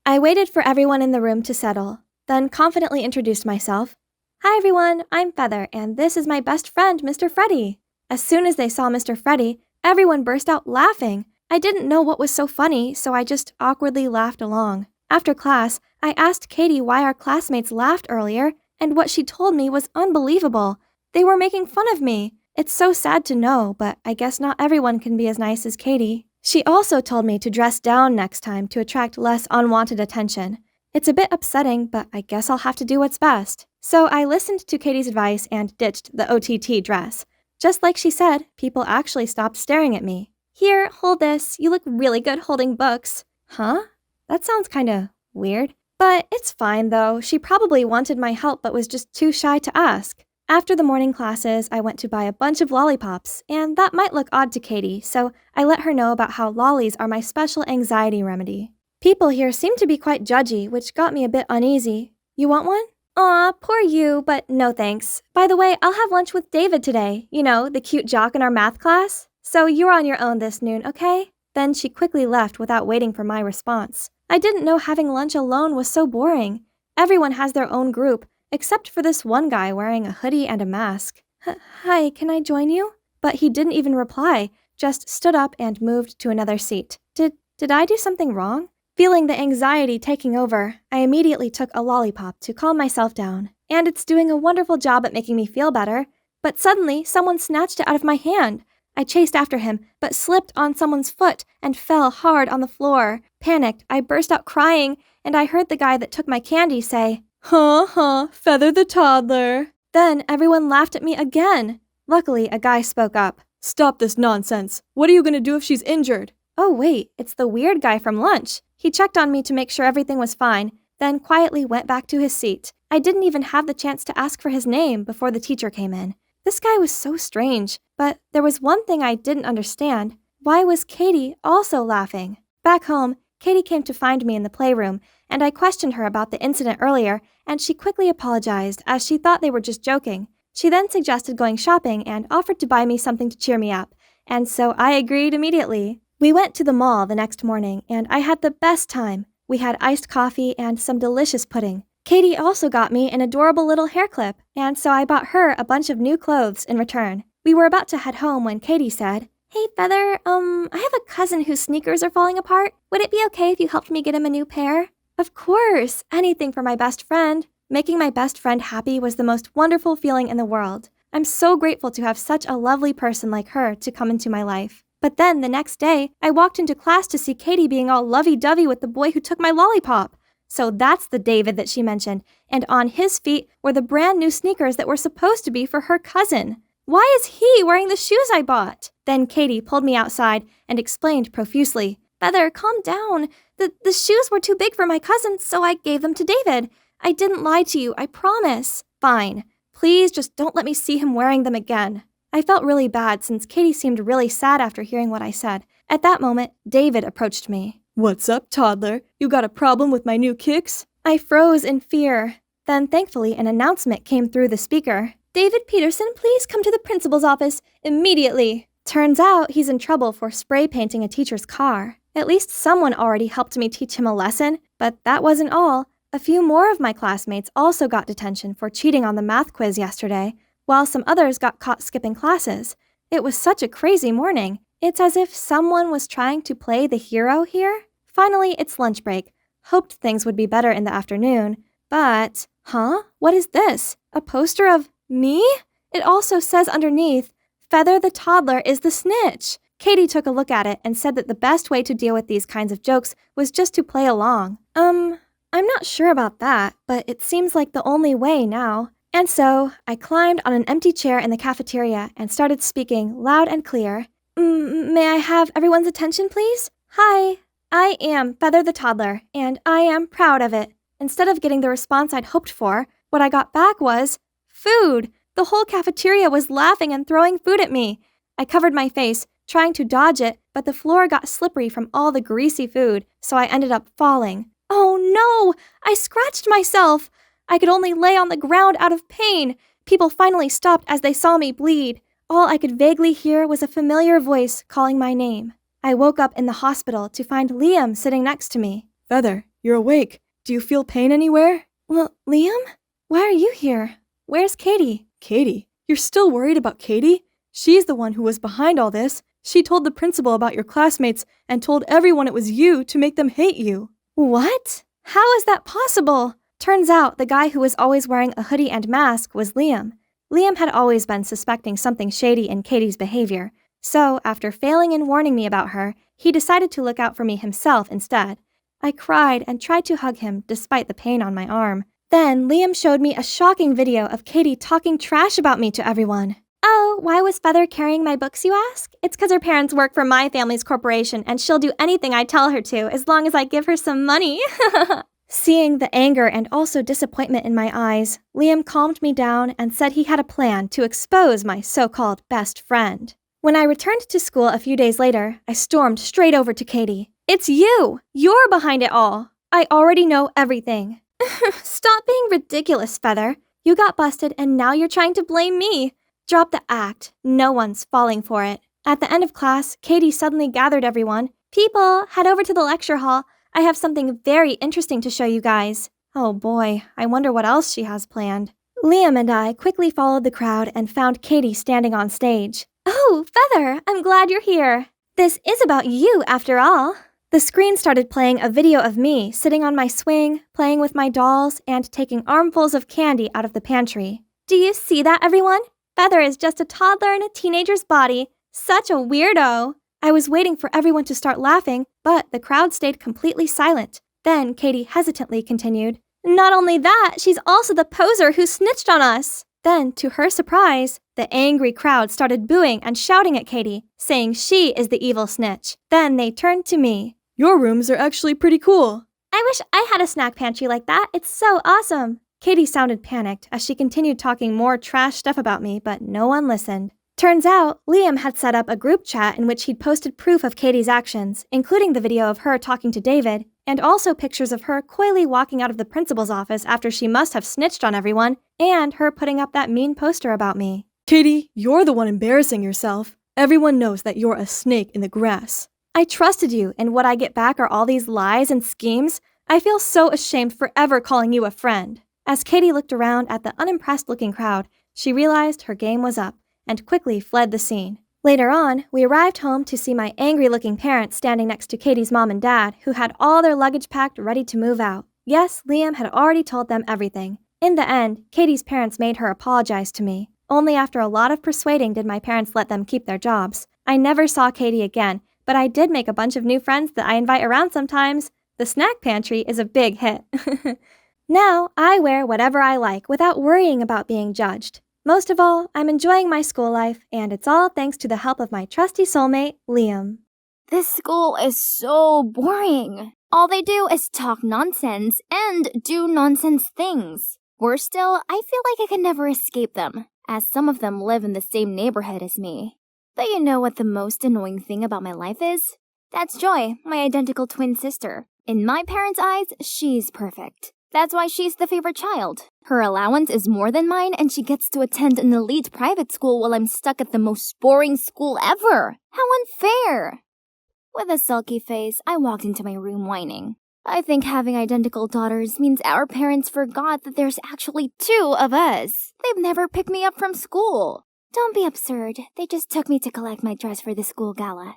I waited for everyone in the room to settle, then confidently introduced myself. Hi, everyone. I'm Feather, and this is my best friend, Mr. Freddie. As soon as they saw Mr. Freddie, everyone burst out laughing. I didn't know what was so funny, so I just awkwardly laughed along. After class, I asked Katie why our classmates laughed earlier, and what she told me was unbelievable. They were making fun of me. It's so sad to know, but I guess not everyone can be as nice as Katie. She also told me to dress down next time to attract less unwanted attention. It's a bit upsetting, but I guess I'll have to do what's best. So I listened to Katie's advice and ditched the OTT dress. Just like she said, people actually stopped staring at me. Here, hold this. You look really good holding books. Huh? That sounds kinda weird. But it's fine though, she probably wanted my help but was just too shy to ask. After the morning classes, I went to buy a bunch of lollipops, and that might look odd to Katie, so I let her know about how lollies are my special anxiety remedy. People here seem to be quite judgy, which got me a bit uneasy. You want one? Aw, poor you, but no thanks. By the way, I'll have lunch with David today, you know, the cute jock in our math class. So you're on your own this noon, okay? Then she quickly left without waiting for my response. I didn't know having lunch alone was so boring. Everyone has their own group, except for this one guy wearing a hoodie and a mask. Hi, can I join you? But he didn't even reply, just stood up and moved to another seat. Did I do something wrong? Feeling the anxiety taking over, I immediately took a lollipop to calm myself down. And it's doing a wonderful job at making me feel better. But suddenly, someone snatched it out of my hand. I chased after him, but slipped on someone's foot and fell hard on the floor. Panicked, I burst out crying, and I heard the guy that took my candy say, Feather the toddler. Then everyone laughed at me again. Luckily, a guy spoke up. Stop this nonsense. What are you going to do if she's injured? Oh wait, it's the weird guy from lunch. He checked on me to make sure everything was fine, then quietly went back to his seat. I didn't even have the chance to ask for his name before the teacher came in. This guy was so strange, but there was one thing I didn't understand. Why was Katie also laughing? Back home, Katie came to find me in the playroom, and I questioned her about the incident earlier, and she quickly apologized as she thought they were just joking. She then suggested going shopping and offered to buy me something to cheer me up, and so I agreed immediately. We went to the mall the next morning, and I had the best time. We had iced coffee and some delicious pudding. Katie also got me an adorable little hair clip, and so I bought her a bunch of new clothes in return. We were about to head home when Katie said, Hey, Feather, I have a cousin whose sneakers are falling apart. Would it be okay if you helped me get him a new pair? Of course, anything for my best friend. Making my best friend happy was the most wonderful feeling in the world. I'm so grateful to have such a lovely person like her to come into my life. But then, the next day, I walked into class to see Katie being all lovey-dovey with the boy who took my lollipop. So that's the David that she mentioned, and on his feet were the brand new sneakers that were supposed to be for her cousin. Why is he wearing the shoes I bought? Then Katie pulled me outside and explained profusely, Feather, calm down. The shoes were too big for my cousin, so I gave them to David. I didn't lie to you, I promise. Fine. Please just don't let me see him wearing them again. I felt really bad since Katie seemed really sad after hearing what I said. At that moment, David approached me. What's up, toddler? You got a problem with my new kicks? I froze in fear. Then, thankfully, an announcement came through the speaker. David Peterson, please come to the principal's office immediately. Turns out he's in trouble for spray painting a teacher's car. At least someone already helped me teach him a lesson, but that wasn't all. A few more of my classmates also got detention for cheating on the math quiz yesterday, while some others got caught skipping classes. It was such a crazy morning. It's as if someone was trying to play the hero here. Finally, it's lunch break. Hoped things would be better in the afternoon, but... What is this? A poster of me? It also says underneath, Feather the toddler is the snitch. Katie took a look at it and said that the best way to deal with these kinds of jokes was just to play along. I'm not sure about that, but it seems like the only way now. And so, I climbed on an empty chair in the cafeteria and started speaking loud and clear. May I have everyone's attention, please? Hi, I am Feather the toddler, and I am proud of it. Instead of getting the response I'd hoped for, what I got back was food. The whole cafeteria was laughing and throwing food at me. I covered my face, trying to dodge it, but the floor got slippery from all the greasy food, so I ended up falling. Oh no! I scratched myself! I could only lay on the ground out of pain. People finally stopped as they saw me bleed. All I could vaguely hear was a familiar voice calling my name. I woke up in the hospital to find Liam sitting next to me. Feather, you're awake. Do you feel pain anywhere? Well, Liam? Why are you here? Where's Katie? Katie? You're still worried about Katie? She's the one who was behind all this. She told the principal about your classmates and told everyone it was you to make them hate you. What? How is that possible? Turns out the guy who was always wearing a hoodie and mask was Liam. Liam had always been suspecting something shady in Katie's behavior. So, after failing in warning me about her, he decided to look out for me himself instead. I cried and tried to hug him despite the pain on my arm. Then Liam showed me a shocking video of Katie talking trash about me to everyone. Oh, why was Feather carrying my books, you ask? It's because her parents work for my family's corporation and she'll do anything I tell her to as long as I give her some money. Seeing the anger and also disappointment in my eyes, Liam calmed me down and said he had a plan to expose my so-called best friend. When I returned to school a few days later, I stormed straight over to Katie. "It's you! You're behind it all! I already know everything." "Stop being ridiculous, Feather. You got busted and now you're trying to blame me. Drop the act. No one's falling for it." At the end of class, Katie suddenly gathered everyone. "People, head over to the lecture hall. I have something very interesting to show you guys." Oh boy, I wonder what else she has planned. Liam and I quickly followed the crowd and found Katie standing on stage. "Oh, Feather, I'm glad you're here. This is about you after all." The screen started playing a video of me sitting on my swing, playing with my dolls, and taking armfuls of candy out of the pantry. Do you see that, everyone? Feather is just a toddler in a teenager's body. Such a weirdo. I was waiting for everyone to start laughing, but the crowd stayed completely silent. Then Katie hesitantly continued, "Not only that, she's also the poser who snitched on us." Then, to her surprise, the angry crowd started booing and shouting at Katie, saying she is the evil snitch. Then they turned to me. "Your rooms are actually pretty cool." "I wish I had a snack pantry like that. It's so awesome." Katie sounded panicked as she continued talking more trash stuff about me, but no one listened. Turns out, Liam had set up a group chat in which he'd posted proof of Katie's actions, including the video of her talking to David, and also pictures of her coyly walking out of the principal's office after she must have snitched on everyone, and her putting up that mean poster about me. "Katie, you're the one embarrassing yourself. Everyone knows that you're a snake in the grass." "I trusted you, and what I get back are all these lies and schemes. I feel so ashamed for ever calling you a friend." As Katie looked around at the unimpressed-looking crowd, she realized her game was up, and quickly fled the scene. Later on, we arrived home to see my angry-looking parents standing next to Katie's mom and dad, who had all their luggage packed ready to move out. Yes, Liam had already told them everything. In the end, Katie's parents made her apologize to me. Only after a lot of persuading did my parents let them keep their jobs. I never saw Katie again, but I did make a bunch of new friends that I invite around sometimes. The snack pantry is a big hit. Now, I wear whatever I like without worrying about being judged. Most of all, I'm enjoying my school life, and it's all thanks to the help of my trusty soulmate, Liam. This school is so boring. All they do is talk nonsense and do nonsense things. Worse still, I feel like I can never escape them, as some of them live in the same neighborhood as me. But you know what the most annoying thing about my life is? That's Joy, my identical twin sister. In my parents' eyes, she's perfect. That's why she's the favorite child. Her allowance is more than mine, and she gets to attend an elite private school while I'm stuck at the most boring school ever. How unfair! With a sulky face, I walked into my room whining. I think having identical daughters means our parents forgot that there's actually 2 of us. They've never picked me up from school. Don't be absurd. They just took me to collect my dress for the school gala.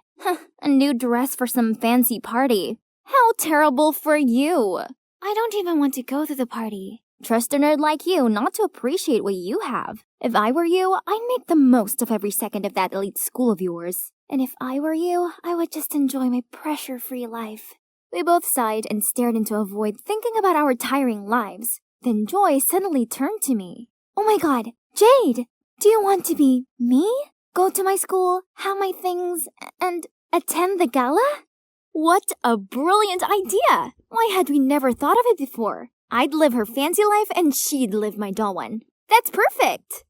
A new dress for some fancy party. How terrible for you! I don't even want to go to the party. Trust a nerd like you not to appreciate what you have. If I were you, I'd make the most of every second of that elite school of yours. And if I were you, I would just enjoy my pressure-free life. We both sighed and stared into a void, thinking about our tiring lives. Then Joy suddenly turned to me. "Oh my god, Jade! Do you want to be me? Go to my school, have my things, and attend the gala?" What a brilliant idea! Why had we never thought of it before? I'd live her fancy life and she'd live my dull one. That's perfect!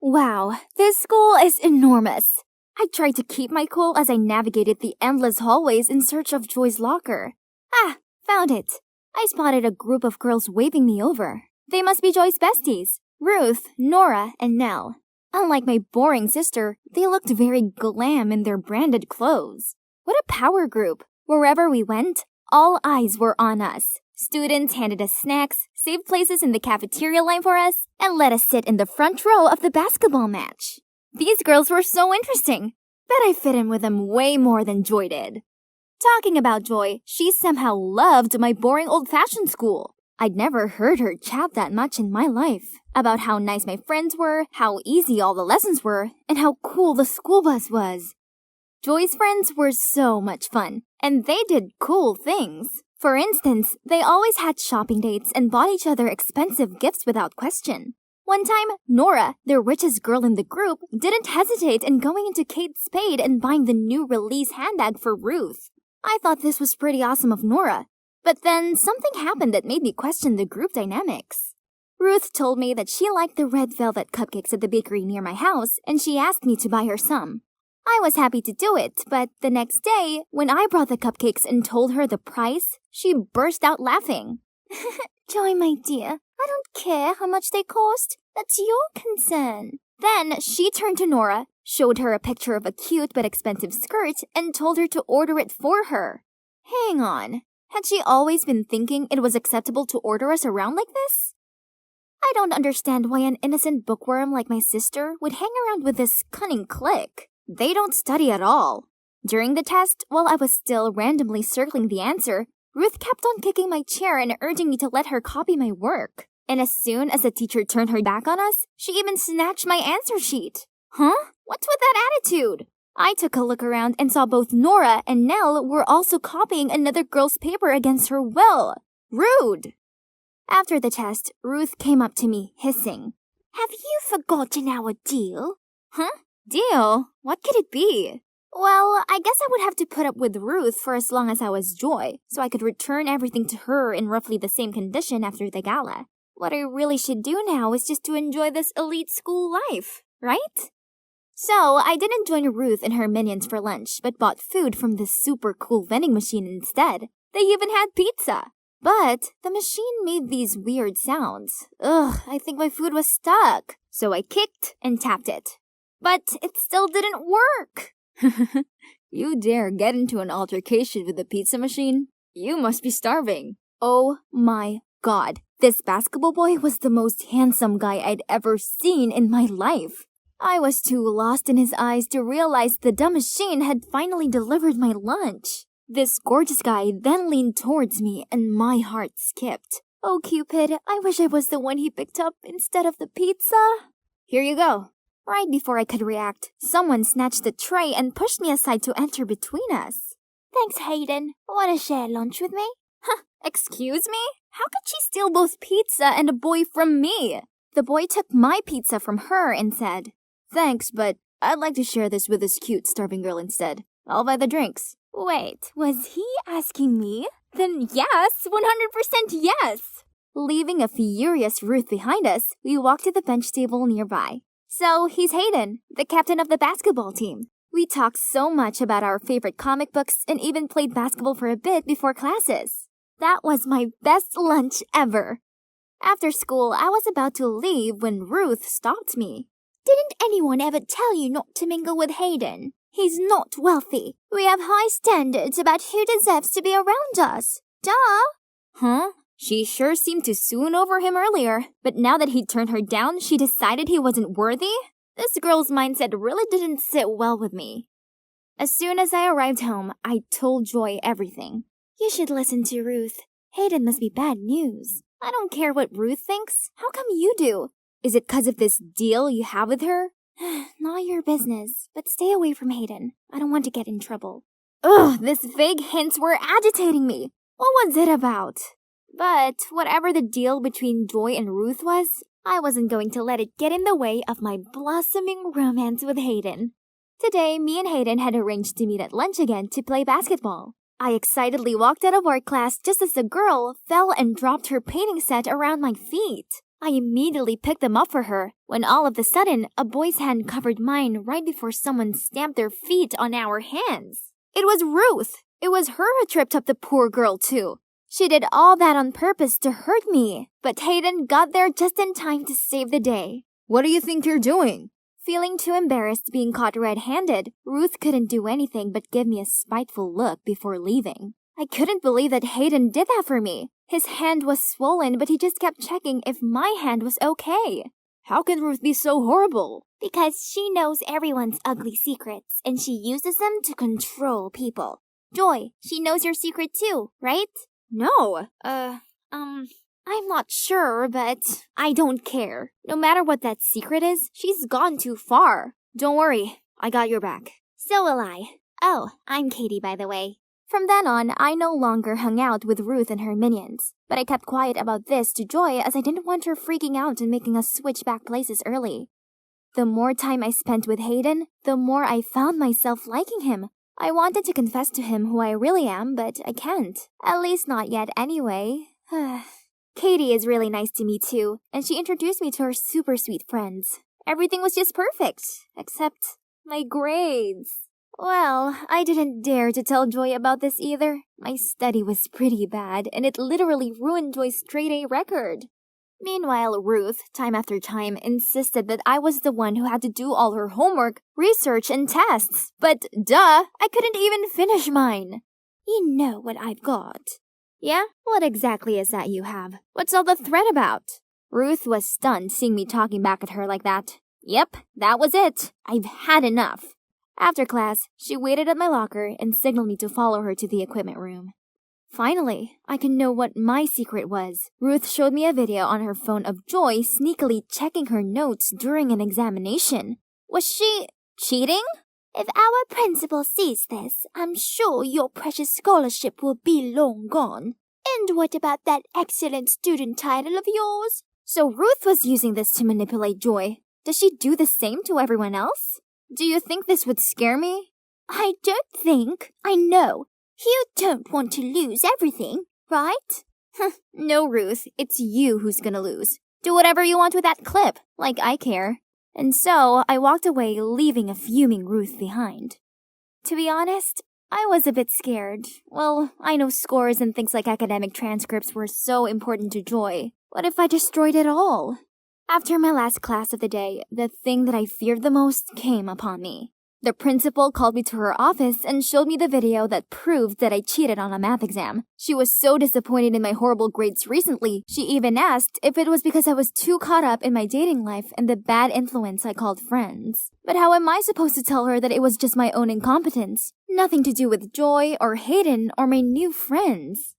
Wow, this school is enormous. I tried to keep my cool as I navigated the endless hallways in search of Joy's locker. Ah, found it. I spotted a group of girls waving me over. They must be Joy's besties. Ruth, Nora, and Nell. Unlike my boring sister, they looked very glam in their branded clothes. What a power group! Wherever we went, all eyes were on us. Students handed us snacks, saved places in the cafeteria line for us, and let us sit in the front row of the basketball match. These girls were so interesting. Bet I fit in with them way more than Joy did. Talking about Joy, she somehow loved my boring old-fashioned school. I'd never heard her chat that much in my life. About how nice my friends were, how easy all the lessons were, and how cool the school bus was. Joy's friends were so much fun, and they did cool things. For instance, they always had shopping dates and bought each other expensive gifts without question. One time, Nora, the richest girl in the group, didn't hesitate in going into Kate Spade and buying the new release handbag for Ruth. I thought this was pretty awesome of Nora. But then something happened that made me question the group dynamics. Ruth told me that she liked the red velvet cupcakes at the bakery near my house, and she asked me to buy her some. I was happy to do it, but the next day, when I brought the cupcakes and told her the price, she burst out laughing. Joy, my dear, I don't care how much they cost. That's your concern. Then she turned to Nora, showed her a picture of a cute but expensive skirt, and told her to order it for her. Hang on. Had she always been thinking it was acceptable to order us around like this? I don't understand why an innocent bookworm like my sister would hang around with this cunning clique. They don't study at all. During the test, while I was still randomly circling the answer, Ruth kept on kicking my chair and urging me to let her copy my work. And as soon as the teacher turned her back on us, she even snatched my answer sheet. Huh? What's with that attitude? I took a look around and saw both Nora and Nell were also copying another girl's paper against her will. Rude! After the test, Ruth came up to me, hissing. Have you forgotten our deal? Huh? Deal? What could it be? Well, I guess I would have to put up with Ruth for as long as I was Joy, so I could return everything to her in roughly the same condition after the gala. What I really should do now is just to enjoy this elite school life, right? So, I didn't join Ruth and her minions for lunch, but bought food from this super cool vending machine instead. They even had pizza. But the machine made these weird sounds. Ugh, I think my food was stuck. So I kicked and tapped it. But it still didn't work. You dare get into an altercation with the pizza machine? You must be starving. Oh my god. This basketball boy was the most handsome guy I'd ever seen in my life. I was too lost in his eyes to realize the dumb machine had finally delivered my lunch. This gorgeous guy then leaned towards me and my heart skipped. Oh, Cupid, I wish I was the one he picked up instead of the pizza. Here you go. Right before I could react, someone snatched the tray and pushed me aside to enter between us. Thanks, Hayden. Want to share lunch with me? Huh, excuse me? How could she steal both pizza and a boy from me? The boy took my pizza from her and said, Thanks, but I'd like to share this with this cute, starving girl instead. I'll buy the drinks. Wait, was he asking me? Then yes, 100% yes! Leaving a furious Ruth behind us, we walked to the bench table nearby. So, he's Hayden, the captain of the basketball team. We talked so much about our favorite comic books and even played basketball for a bit before classes. That was my best lunch ever. After school, I was about to leave when Ruth stopped me. Didn't anyone ever tell you not to mingle with Hayden? He's not wealthy. We have high standards about who deserves to be around us. Duh! Huh? She sure seemed to swoon over him earlier, but now that he'd turned her down, she decided he wasn't worthy? This girl's mindset really didn't sit well with me. As soon as I arrived home, I told Joy everything. You should listen to Ruth. Hayden must be bad news. I don't care what Ruth thinks. How come you do? Is it 'cause of this deal you have with her? Not your business, but stay away from Hayden. I don't want to get in trouble. Ugh, these vague hints were agitating me. What was it about? But whatever the deal between Joy and Ruth was, I wasn't going to let it get in the way of my blossoming romance with Hayden. Today, me and Hayden had arranged to meet at lunch again to play basketball. I excitedly walked out of art class just as the girl fell and dropped her painting set around my feet. I immediately picked them up for her, when all of a sudden, a boy's hand covered mine right before someone stamped their feet on our hands. It was Ruth. It was her who tripped up the poor girl, too. She did all that on purpose to hurt me, but Hayden got there just in time to save the day. What do you think you're doing? Feeling too embarrassed being caught red-handed, Ruth couldn't do anything but give me a spiteful look before leaving. I couldn't believe that Hayden did that for me. His hand was swollen, but he just kept checking if my hand was okay. How can Ruth be so horrible? Because she knows everyone's ugly secrets, and she uses them to control people. Joy, she knows your secret too, right? No. I'm not sure, but I don't care. No matter what that secret is, she's gone too far. Don't worry, I got your back. So will I. Oh, I'm Katie, by the way. From then on, I no longer hung out with Ruth and her minions, but I kept quiet about this to Joy as I didn't want her freaking out and making us switch back places early. The more time I spent with Hayden, the more I found myself liking him. I wanted to confess to him who I really am, but I can't. At least not yet anyway. Katie is really nice to me too, and she introduced me to her super sweet friends. Everything was just perfect, except my grades. Well, I didn't dare to tell Joy about this either. My study was pretty bad, and it literally ruined Joy's straight-A record. Meanwhile, Ruth, time after time, insisted that I was the one who had to do all her homework, research, and tests. But duh, I couldn't even finish mine. You know what I've got. Yeah? What exactly is that you have? What's all the threat about? Ruth was stunned seeing me talking back at her like that. Yep, that was it. I've had enough. After class, she waited at my locker and signaled me to follow her to the equipment room. Finally, I can know what my secret was. Ruth showed me a video on her phone of Joy sneakily checking her notes during an examination. Was she cheating? If our principal sees this, I'm sure your precious scholarship will be long gone. And what about that excellent student title of yours? So Ruth was using this to manipulate Joy. Does she do the same to everyone else? Do you think this would scare me? I don't think. I know. You don't want to lose everything, right? No, Ruth. It's you who's gonna lose. Do whatever you want with that clip, like I care. And so I walked away, leaving a fuming Ruth behind. To be honest, I was a bit scared. Well, I know scores and things like academic transcripts were so important to Joy. What if I destroyed it all? After my last class of the day, the thing that I feared the most came upon me. The principal called me to her office and showed me the video that proved that I cheated on a math exam. She was so disappointed in my horrible grades recently, she even asked if it was because I was too caught up in my dating life and the bad influence I called friends. But how am I supposed to tell her that it was just my own incompetence? Nothing to do with Joy or Hayden or my new friends.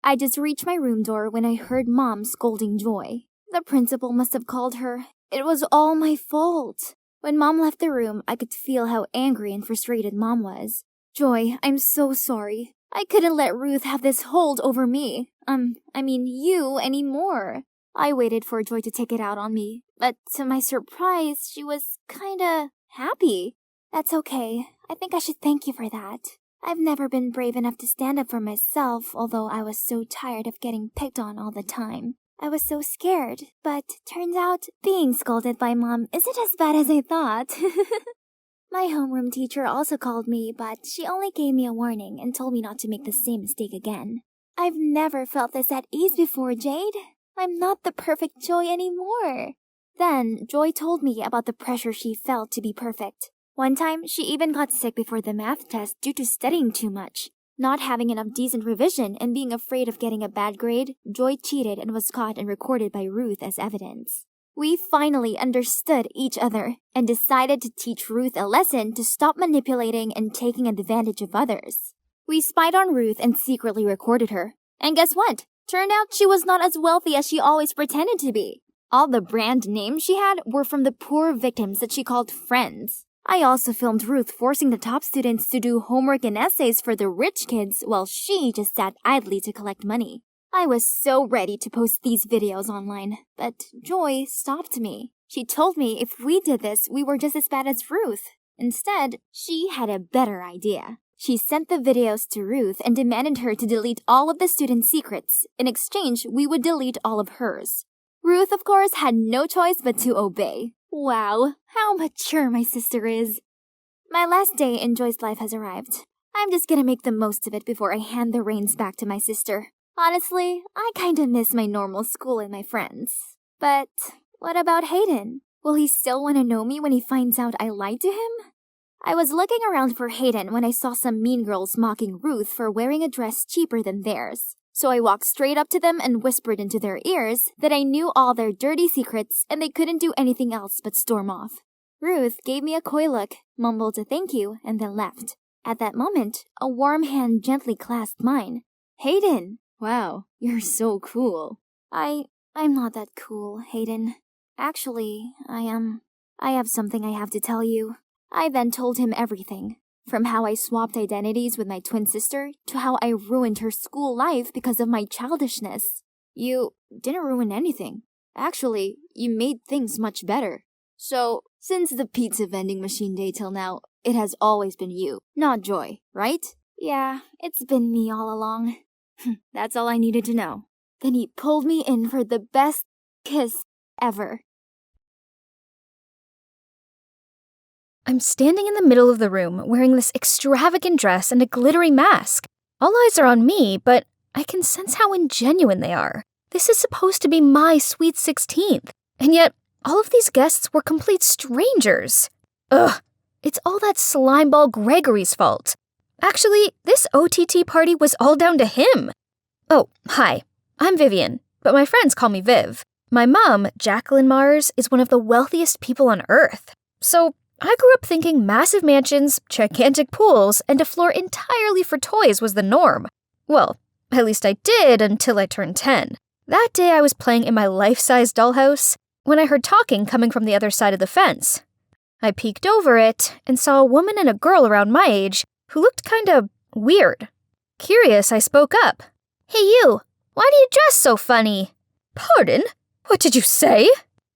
I just reached my room door when I heard Mom scolding Joy. The principal must have called her. It was all my fault. When Mom left the room, I could feel how angry and frustrated Mom was. Joy, I'm so sorry. I couldn't let Ruth have this hold over me. You anymore. I waited for Joy to take it out on me, but to my surprise, she was kinda happy. That's okay. I think I should thank you for that. I've never been brave enough to stand up for myself, although I was so tired of getting picked on all the time. I was so scared, but turns out being scolded by Mom isn't as bad as I thought. My homeroom teacher also called me, but she only gave me a warning and told me not to make the same mistake again. I've never felt this at ease before, Jade. I'm not the perfect Joy anymore. Then Joy told me about the pressure she felt to be perfect. One time, she even got sick before the math test due to studying too much. Not having enough decent revision and being afraid of getting a bad grade, Joy cheated and was caught and recorded by Ruth as evidence. We finally understood each other and decided to teach Ruth a lesson to stop manipulating and taking advantage of others. We spied on Ruth and secretly recorded her. And guess what? Turned out she was not as wealthy as she always pretended to be. All the brand names she had were from the poor victims that she called friends. I also filmed Ruth forcing the top students to do homework and essays for the rich kids while she just sat idly to collect money. I was so ready to post these videos online, but Joy stopped me. She told me if we did this, we were just as bad as Ruth. Instead, she had a better idea. She sent the videos to Ruth and demanded her to delete all of the students' secrets. In exchange, we would delete all of hers. Ruth, of course, had no choice but to obey. Wow, how mature my sister is. My last day in Joy's life has arrived. I'm just gonna make the most of it before I hand the reins back to my sister. Honestly, I kinda miss my normal school and my friends. But what about Hayden? Will he still want to know me when he finds out I lied to him? I was looking around for Hayden when I saw some mean girls mocking Ruth for wearing a dress cheaper than theirs. So I walked straight up to them and whispered into their ears that I knew all their dirty secrets and they couldn't do anything else but storm off. Ruth gave me a coy look, mumbled a thank you, and then left. At that moment, a warm hand gently clasped mine. Hayden! Wow, you're so cool. I'm not that cool, Hayden. Actually, I have something I have to tell you. I then told him everything. From how I swapped identities with my twin sister to how I ruined her school life because of my childishness. You didn't ruin anything. Actually, you made things much better. So, since the pizza vending machine day till now, it has always been you, not Joy, right? Yeah, it's been me all along. That's all I needed to know. Then he pulled me in for the best kiss ever. I'm standing in the middle of the room wearing this extravagant dress and a glittery mask. All eyes are on me, but I can sense how ingenuine they are. This is supposed to be my sweet 16th, and yet all of these guests were complete strangers. Ugh, it's all that slimeball Gregory's fault. Actually, this OTT party was all down to him. Oh, hi, I'm Vivian, but my friends call me Viv. My mom, Jacqueline Mars, is one of the wealthiest people on Earth. So I grew up thinking massive mansions, gigantic pools, and a floor entirely for toys was the norm. Well, at least I did until I turned 10. That day I was playing in my life-size dollhouse when I heard talking coming from the other side of the fence. I peeked over it and saw a woman and a girl around my age who looked kinda weird. Curious, I spoke up. Hey you, why do you dress so funny? Pardon? What did you say?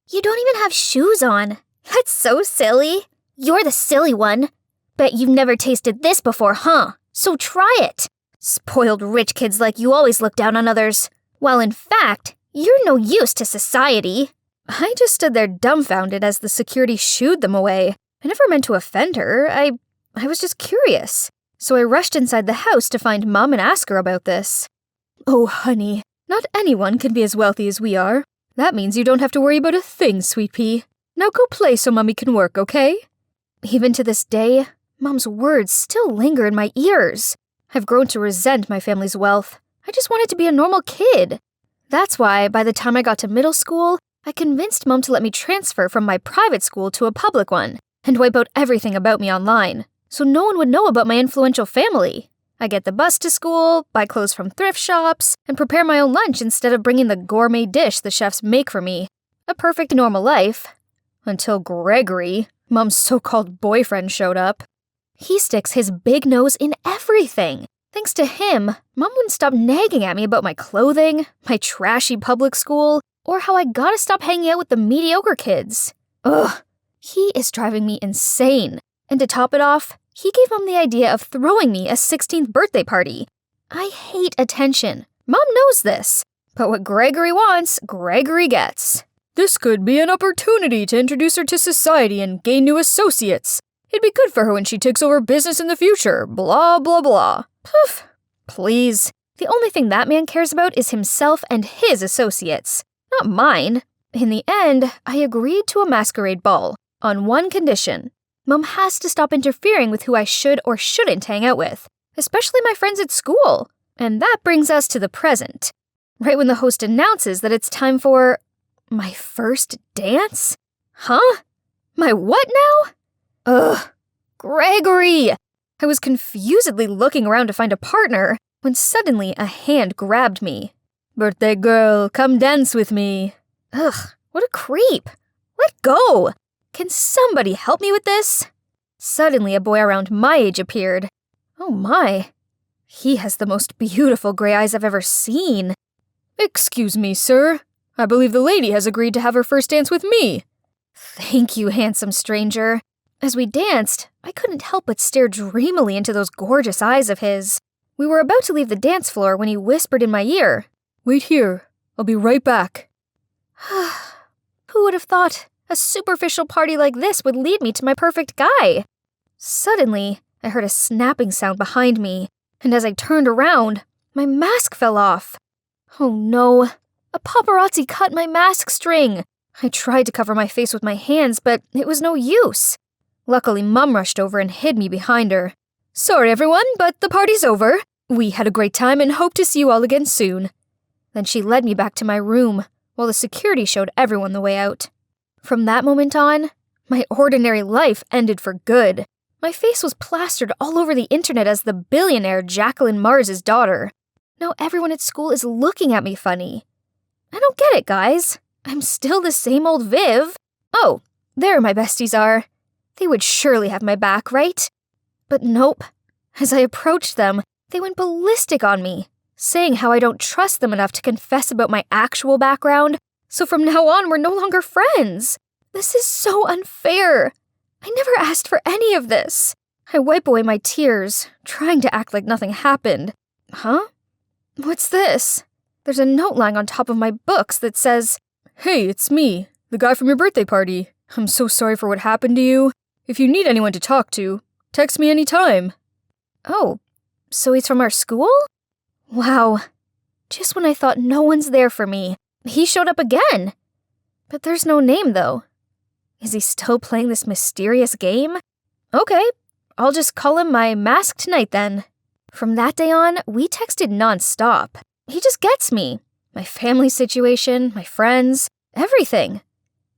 You don't even have shoes on. That's so silly. You're the silly one. Bet you've never tasted this before, huh? So try it. Spoiled rich kids like you always look down on others. While in fact, you're no use to society. I just stood there dumbfounded as the security shooed them away. I never meant to offend her. I was just curious. So I rushed inside the house to find Mom and ask her about this. Oh, honey, not anyone can be as wealthy as we are. That means you don't have to worry about a thing, sweet pea. Now go play so Mommy can work, okay? Even to this day, Mom's words still linger in my ears. I've grown to resent my family's wealth. I just wanted to be a normal kid. That's why, by the time I got to middle school, I convinced Mom to let me transfer from my private school to a public one and wipe out everything about me online, so no one would know about my influential family. I get the bus to school, buy clothes from thrift shops, and prepare my own lunch instead of bringing the gourmet dish the chefs make for me. A perfect normal life. Until Gregory, Mom's so-called boyfriend, showed up. He sticks his big nose in everything. Thanks to him, Mom wouldn't stop nagging at me about my clothing, my trashy public school, or how I gotta stop hanging out with the mediocre kids. Ugh, he is driving me insane. And to top it off, he gave Mom the idea of throwing me a 16th birthday party. I hate attention. Mom knows this. But what Gregory wants, Gregory gets. This could be an opportunity to introduce her to society and gain new associates. It'd be good for her when she takes over business in the future, blah, blah, blah. Poof. Please. The only thing that man cares about is himself and his associates, not mine. In the end, I agreed to a masquerade ball, on one condition. Mom has to stop interfering with who I should or shouldn't hang out with, especially my friends at school. And that brings us to the present. Right when the host announces that it's time for my first dance? Huh? My what now? Ugh. Gregory! I was confusedly looking around to find a partner when suddenly a hand grabbed me. Birthday girl, come dance with me. Ugh, what a creep. Let go! Can somebody help me with this? Suddenly a boy around my age appeared. Oh my. He has the most beautiful gray eyes I've ever seen. Excuse me, sir. I believe the lady has agreed to have her first dance with me. Thank you, handsome stranger. As we danced, I couldn't help but stare dreamily into those gorgeous eyes of his. We were about to leave the dance floor when he whispered in my ear, Wait here, I'll be right back. Who would have thought a superficial party like this would lead me to my perfect guy? Suddenly, I heard a snapping sound behind me, and as I turned around, my mask fell off. Oh no, a paparazzi cut my mask string. I tried to cover my face with my hands, but it was no use. Luckily, Mum rushed over and hid me behind her. Sorry everyone, but the party's over. We had a great time and hope to see you all again soon. Then she led me back to my room, while the security showed everyone the way out. From that moment on, my ordinary life ended for good. My face was plastered all over the internet as the billionaire Jacqueline Mars' daughter. Now everyone at school is looking at me funny. I don't get it, guys. I'm still the same old Viv. Oh, there my besties are. They would surely have my back, right? But nope. As I approached them, they went ballistic on me, saying how I don't trust them enough to confess about my actual background, so from now on we're no longer friends. This is so unfair. I never asked for any of this. I wipe away my tears, trying to act like nothing happened. Huh? What's this? There's a note lying on top of my books that says, "Hey, it's me, the guy from your birthday party. I'm so sorry for what happened to you. If you need anyone to talk to, text me anytime." Oh, so he's from our school? Wow. Just when I thought no one's there for me, he showed up again. But there's no name, though. Is he still playing this mysterious game? Okay, I'll just call him my masked knight then. From that day on, we texted nonstop. He just gets me. My family situation, my friends, everything.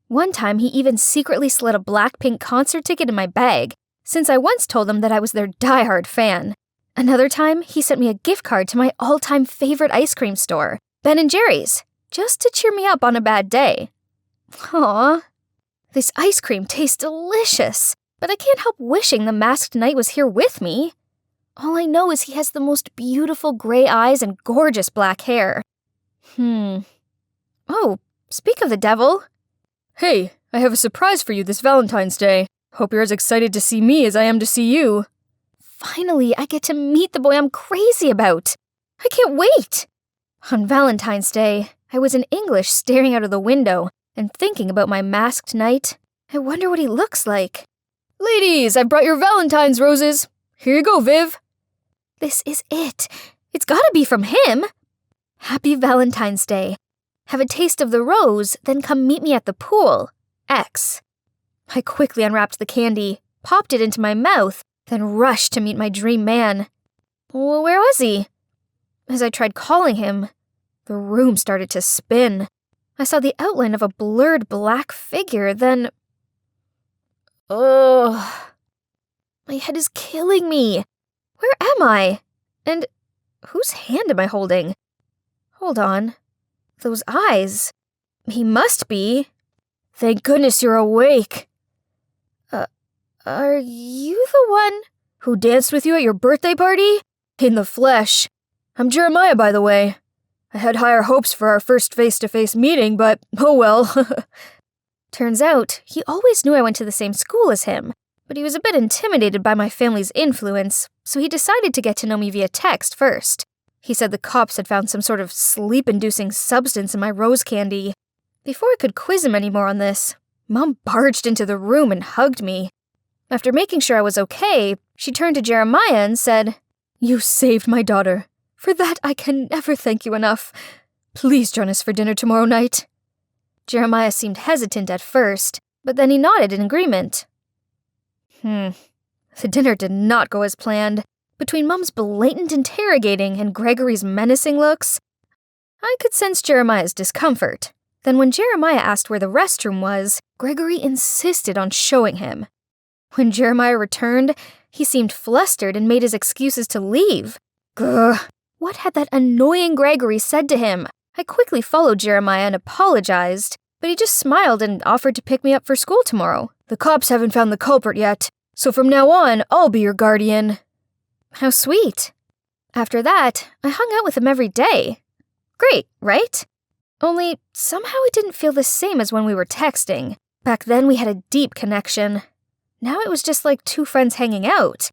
One time, he even secretly slid a Blackpink concert ticket in my bag, since I once told him that I was their diehard fan. Another time, he sent me a gift card to my all-time favorite ice cream store, Ben & Jerry's, just to cheer me up on a bad day. Aww. This ice cream tastes delicious, but I can't help wishing the masked knight was here with me. All I know is he has the most beautiful gray eyes and gorgeous black hair. Oh, speak of the devil. Hey, I have a surprise for you this Valentine's Day. Hope you're as excited to see me as I am to see you. Finally, I get to meet the boy I'm crazy about. I can't wait. On Valentine's Day, I was in English staring out of the window and thinking about my masked knight. I wonder what he looks like. Ladies, I brought your Valentine's roses. Here you go, Viv. This is it. It's gotta be from him. Happy Valentine's Day. Have a taste of the rose, then come meet me at the pool. X. I quickly unwrapped the candy, popped it into my mouth, then rushed to meet my dream man. Well, where was he? As I tried calling him, the room started to spin. I saw the outline of a blurred black figure, then... Ugh. My head is killing me. Where am I? And whose hand am I holding? Hold on. Those eyes. He must be. Thank goodness you're awake. Are you the one who danced with you at your birthday party? In the flesh. I'm Jeremiah, by the way. I had higher hopes for our first face-to-face meeting, but oh well. Turns out, he always knew I went to the same school as him, but he was a bit intimidated by my family's influence, so he decided to get to know me via text first. He said the cops had found some sort of sleep-inducing substance in my rose candy. Before I could quiz him anymore on this, Mom barged into the room and hugged me. After making sure I was okay, she turned to Jeremiah and said, "You saved my daughter. For that, I can never thank you enough. Please join us for dinner tomorrow night." Jeremiah seemed hesitant at first, but then he nodded in agreement. The dinner did not go as planned. Between Mom's blatant interrogating and Gregory's menacing looks, I could sense Jeremiah's discomfort. Then when Jeremiah asked where the restroom was, Gregory insisted on showing him. When Jeremiah returned, he seemed flustered and made his excuses to leave. Grr. What had that annoying Gregory said to him? I quickly followed Jeremiah and apologized, but he just smiled and offered to pick me up for school tomorrow. The cops haven't found the culprit yet, so from now on, I'll be your guardian. How sweet. After that, I hung out with him every day. Great, right? Only, somehow it didn't feel the same as when we were texting. Back then, we had a deep connection. Now it was just like two friends hanging out.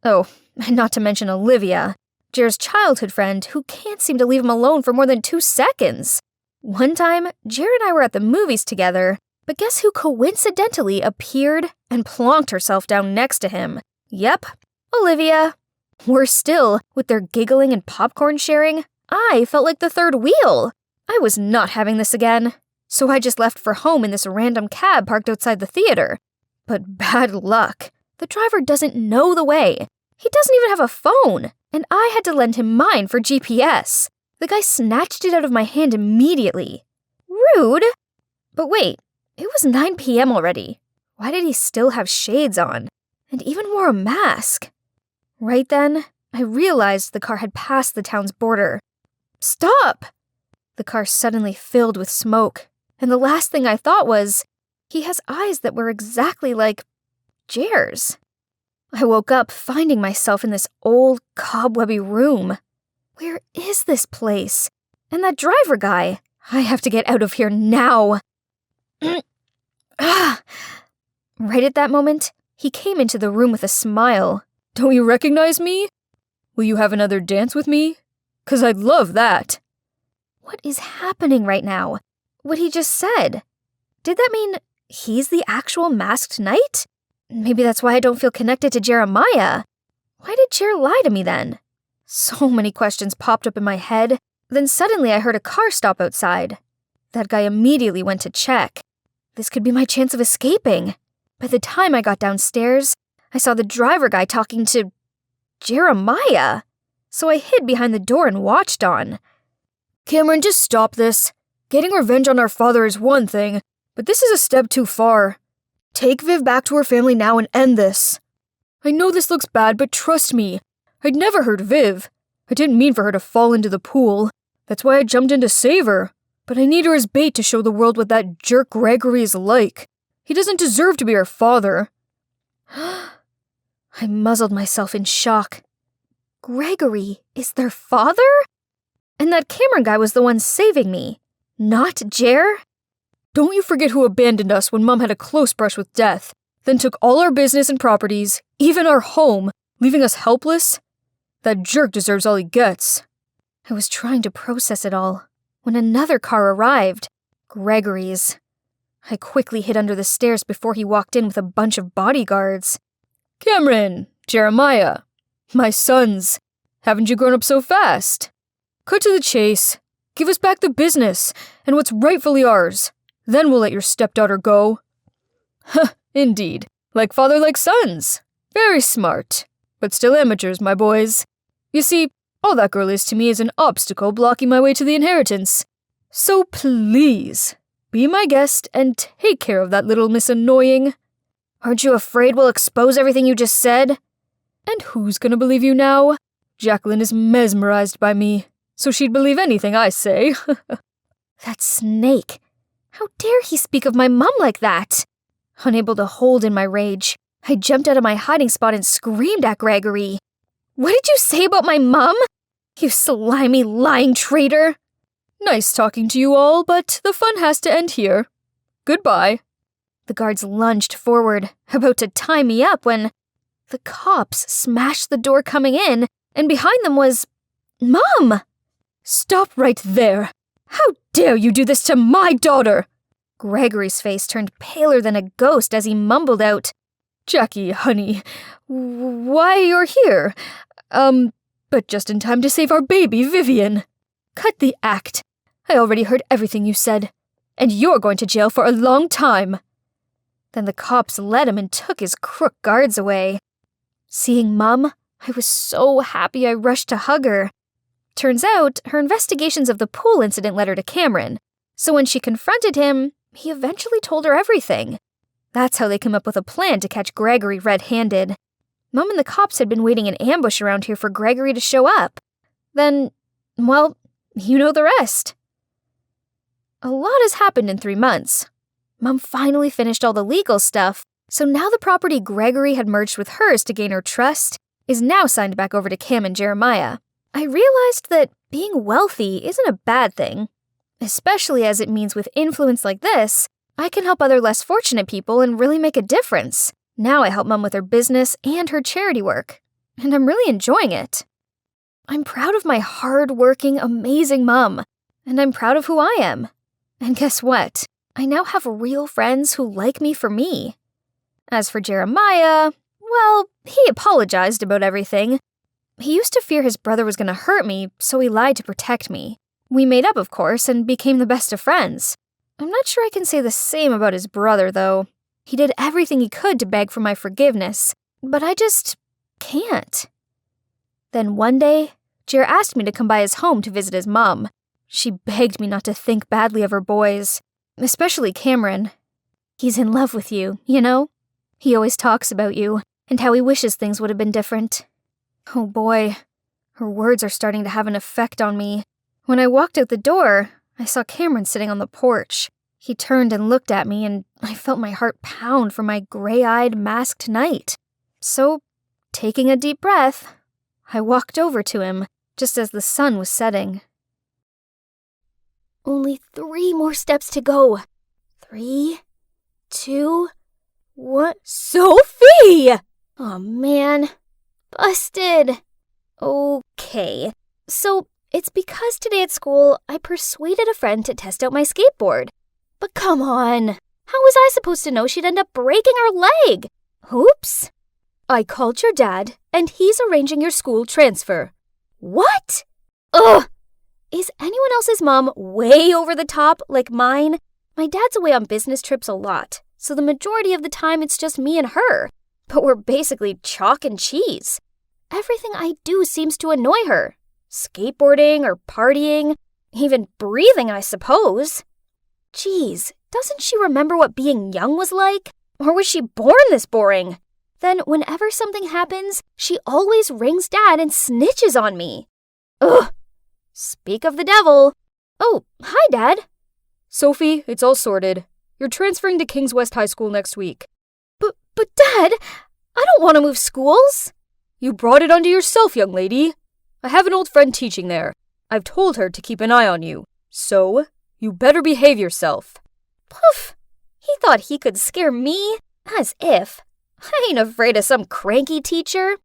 Oh, and not to mention Olivia, Jer's childhood friend who can't seem to leave him alone for more than 2 seconds. One time, Jer and I were at the movies together, but guess who coincidentally appeared and plonked herself down next to him? Yep, Olivia. Worse still, with their giggling and popcorn sharing, I felt like the third wheel. I was not having this again, so I just left for home in this random cab parked outside the theater. But bad luck. The driver doesn't know the way. He doesn't even have a phone, and I had to lend him mine for GPS. The guy snatched it out of my hand immediately. Rude. But wait, it was 9 p.m. already. Why did he still have shades on? And even wore a mask? Right then, I realized the car had passed the town's border. Stop! The car suddenly filled with smoke, and the last thing I thought was, he has eyes that were exactly like Jer's. I woke up finding myself in this old, cobwebby room. Where is this place? And that driver guy? I have to get out of here now. Right at that moment, He came into the room with a smile. "Don't you recognize me? Will you have another dance with me? 'Cause I'd love that." What is happening right now? What he just said. Did that mean he's the actual masked knight? Maybe that's why I don't feel connected to Jeremiah. Why did Jer lie to me then? So many questions popped up in my head. Then suddenly I heard a car stop outside. That guy immediately went to check. This could be my chance of escaping. By the time I got downstairs, I saw the driver guy talking to Jeremiah. So I hid behind the door and watched on. "Cameron, just stop this. Getting revenge on our father is one thing, but this is a step too far. Take Viv back to her family now and end this. I know this looks bad, but trust me, I'd never hurt Viv. I didn't mean for her to fall into the pool. That's why I jumped in to save her. But I need her as bait to show the world what that jerk Gregory is like. He doesn't deserve to be her father." I muzzled myself in shock. Gregory is their father? And that Cameron guy was the one saving me, not Jer? "Don't you forget who abandoned us when Mom had a close brush with death, then took all our business and properties, even our home, leaving us helpless? That jerk deserves all he gets." I was trying to process it all when another car arrived, Gregory's. I quickly hid under the stairs before he walked in with a bunch of bodyguards. "Cameron, Jeremiah, my sons, haven't you grown up so fast? Cut to the chase, give us back the business and what's rightfully ours. Then we'll let your stepdaughter go." "Huh, indeed. Like father, like sons. Very smart. But still amateurs, my boys. You see, all that girl is to me is an obstacle blocking my way to the inheritance. So please, be my guest and take care of that little Miss Annoying. Aren't you afraid we'll expose everything you just said? And who's gonna believe you now? Jacqueline is mesmerized by me, so she'd believe anything I say." That snake. How dare he speak of my mom like that? Unable to hold in my rage, I jumped out of my hiding spot and screamed at Gregory. "What did you say about my mom? You slimy, lying traitor!" "Nice talking to you all, but the fun has to end here. Goodbye." The guards lunged forward, about to tie me up when the cops smashed the door coming in, and behind them was Mom! "Stop right there! How dare you do this to my daughter?" Gregory's face turned paler than a ghost as he mumbled out, "Jackie, honey, why you're here? But just in time to save our baby, Vivian. Cut the act. I already heard everything you said, and you're going to jail for a long time." Then the cops led him and took his crook guards away. Seeing Mum, I was so happy I rushed to hug her. Turns out, her investigations of the pool incident led her to Cameron, so when she confronted him, he eventually told her everything. That's how they came up with a plan to catch Gregory red-handed. Mum and the cops had been waiting in ambush around here for Gregory to show up. Then, well, you know the rest. A lot has happened in 3 months. Mum finally finished all the legal stuff, so now the property Gregory had merged with hers to gain her trust is now signed back over to Cam and Jeremiah. I realized that being wealthy isn't a bad thing, especially as it means with influence like this, I can help other less fortunate people and really make a difference. Now I help Mum with her business and her charity work, and I'm really enjoying it. I'm proud of my hard-working, amazing Mum, and I'm proud of who I am. And guess what? I now have real friends who like me for me. As for Jeremiah, well, he apologized about everything. He used to fear his brother was going to hurt me, so he lied to protect me. We made up, of course, and became the best of friends. I'm not sure I can say the same about his brother, though. He did everything he could to beg for my forgiveness, but I just can't. Then one day, Jer asked me to come by his home to visit his mom. She begged me not to think badly of her boys, especially Cameron. He's in love with you, you know? He always talks about you, and how he wishes things would have been different. Oh boy, her words are starting to have an effect on me. When I walked out the door, I saw Cameron sitting on the porch. He turned and looked at me, and I felt my heart pound for my gray-eyed, masked knight. So, taking a deep breath, I walked over to him, just as the sun was setting. Only 3 more steps to go. 3, 2, 1. What? Sophie! Oh man. Busted. Okay. So, it's because today at school I persuaded a friend to test out my skateboard. But come on. How was I supposed to know she'd end up breaking her leg? Oops. I called your dad, and he's arranging your school transfer. What? Ugh! Is anyone else's mom way over the top like mine? My dad's away on business trips a lot, so the majority of the time it's just me and her. But we're basically chalk and cheese. Everything I do seems to annoy her. Skateboarding or partying, even breathing, I suppose. Geez, doesn't she remember what being young was like? Or was she born this boring? Then whenever something happens, she always rings Dad and snitches on me. Ugh! Speak of the devil. Oh, hi, Dad. Sophie, it's all sorted. You're transferring to Kings West High School next week. But Dad, I don't want to move schools. You brought it onto yourself, young lady. I have an old friend teaching there. I've told her to keep an eye on you. So, you better behave yourself. Poof! He thought he could scare me? As if. I ain't afraid of some cranky teacher.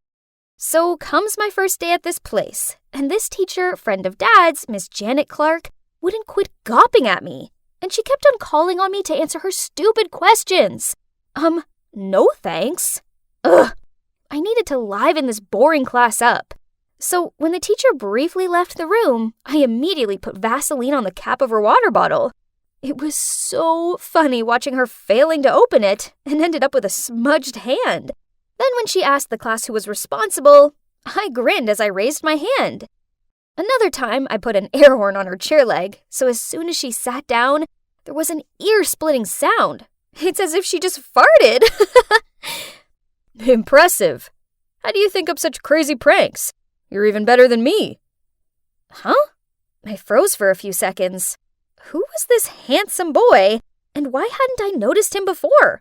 So comes my first day at this place, and this teacher, friend of Dad's, Miss Janet Clark, wouldn't quit gawping at me, and she kept on calling on me to answer her stupid questions. No thanks. Ugh! I needed to liven this boring class up. So when the teacher briefly left the room, I immediately put Vaseline on the cap of her water bottle. It was so funny watching her failing to open it and ended up with a smudged hand. Then when she asked the class who was responsible, I grinned as I raised my hand. Another time, I put an air horn on her chair leg, so as soon as she sat down, there was an ear-splitting sound. It's as if she just farted. Impressive. How do you think up such crazy pranks? You're even better than me. Huh? I froze for a few seconds. Who was this handsome boy, and why hadn't I noticed him before?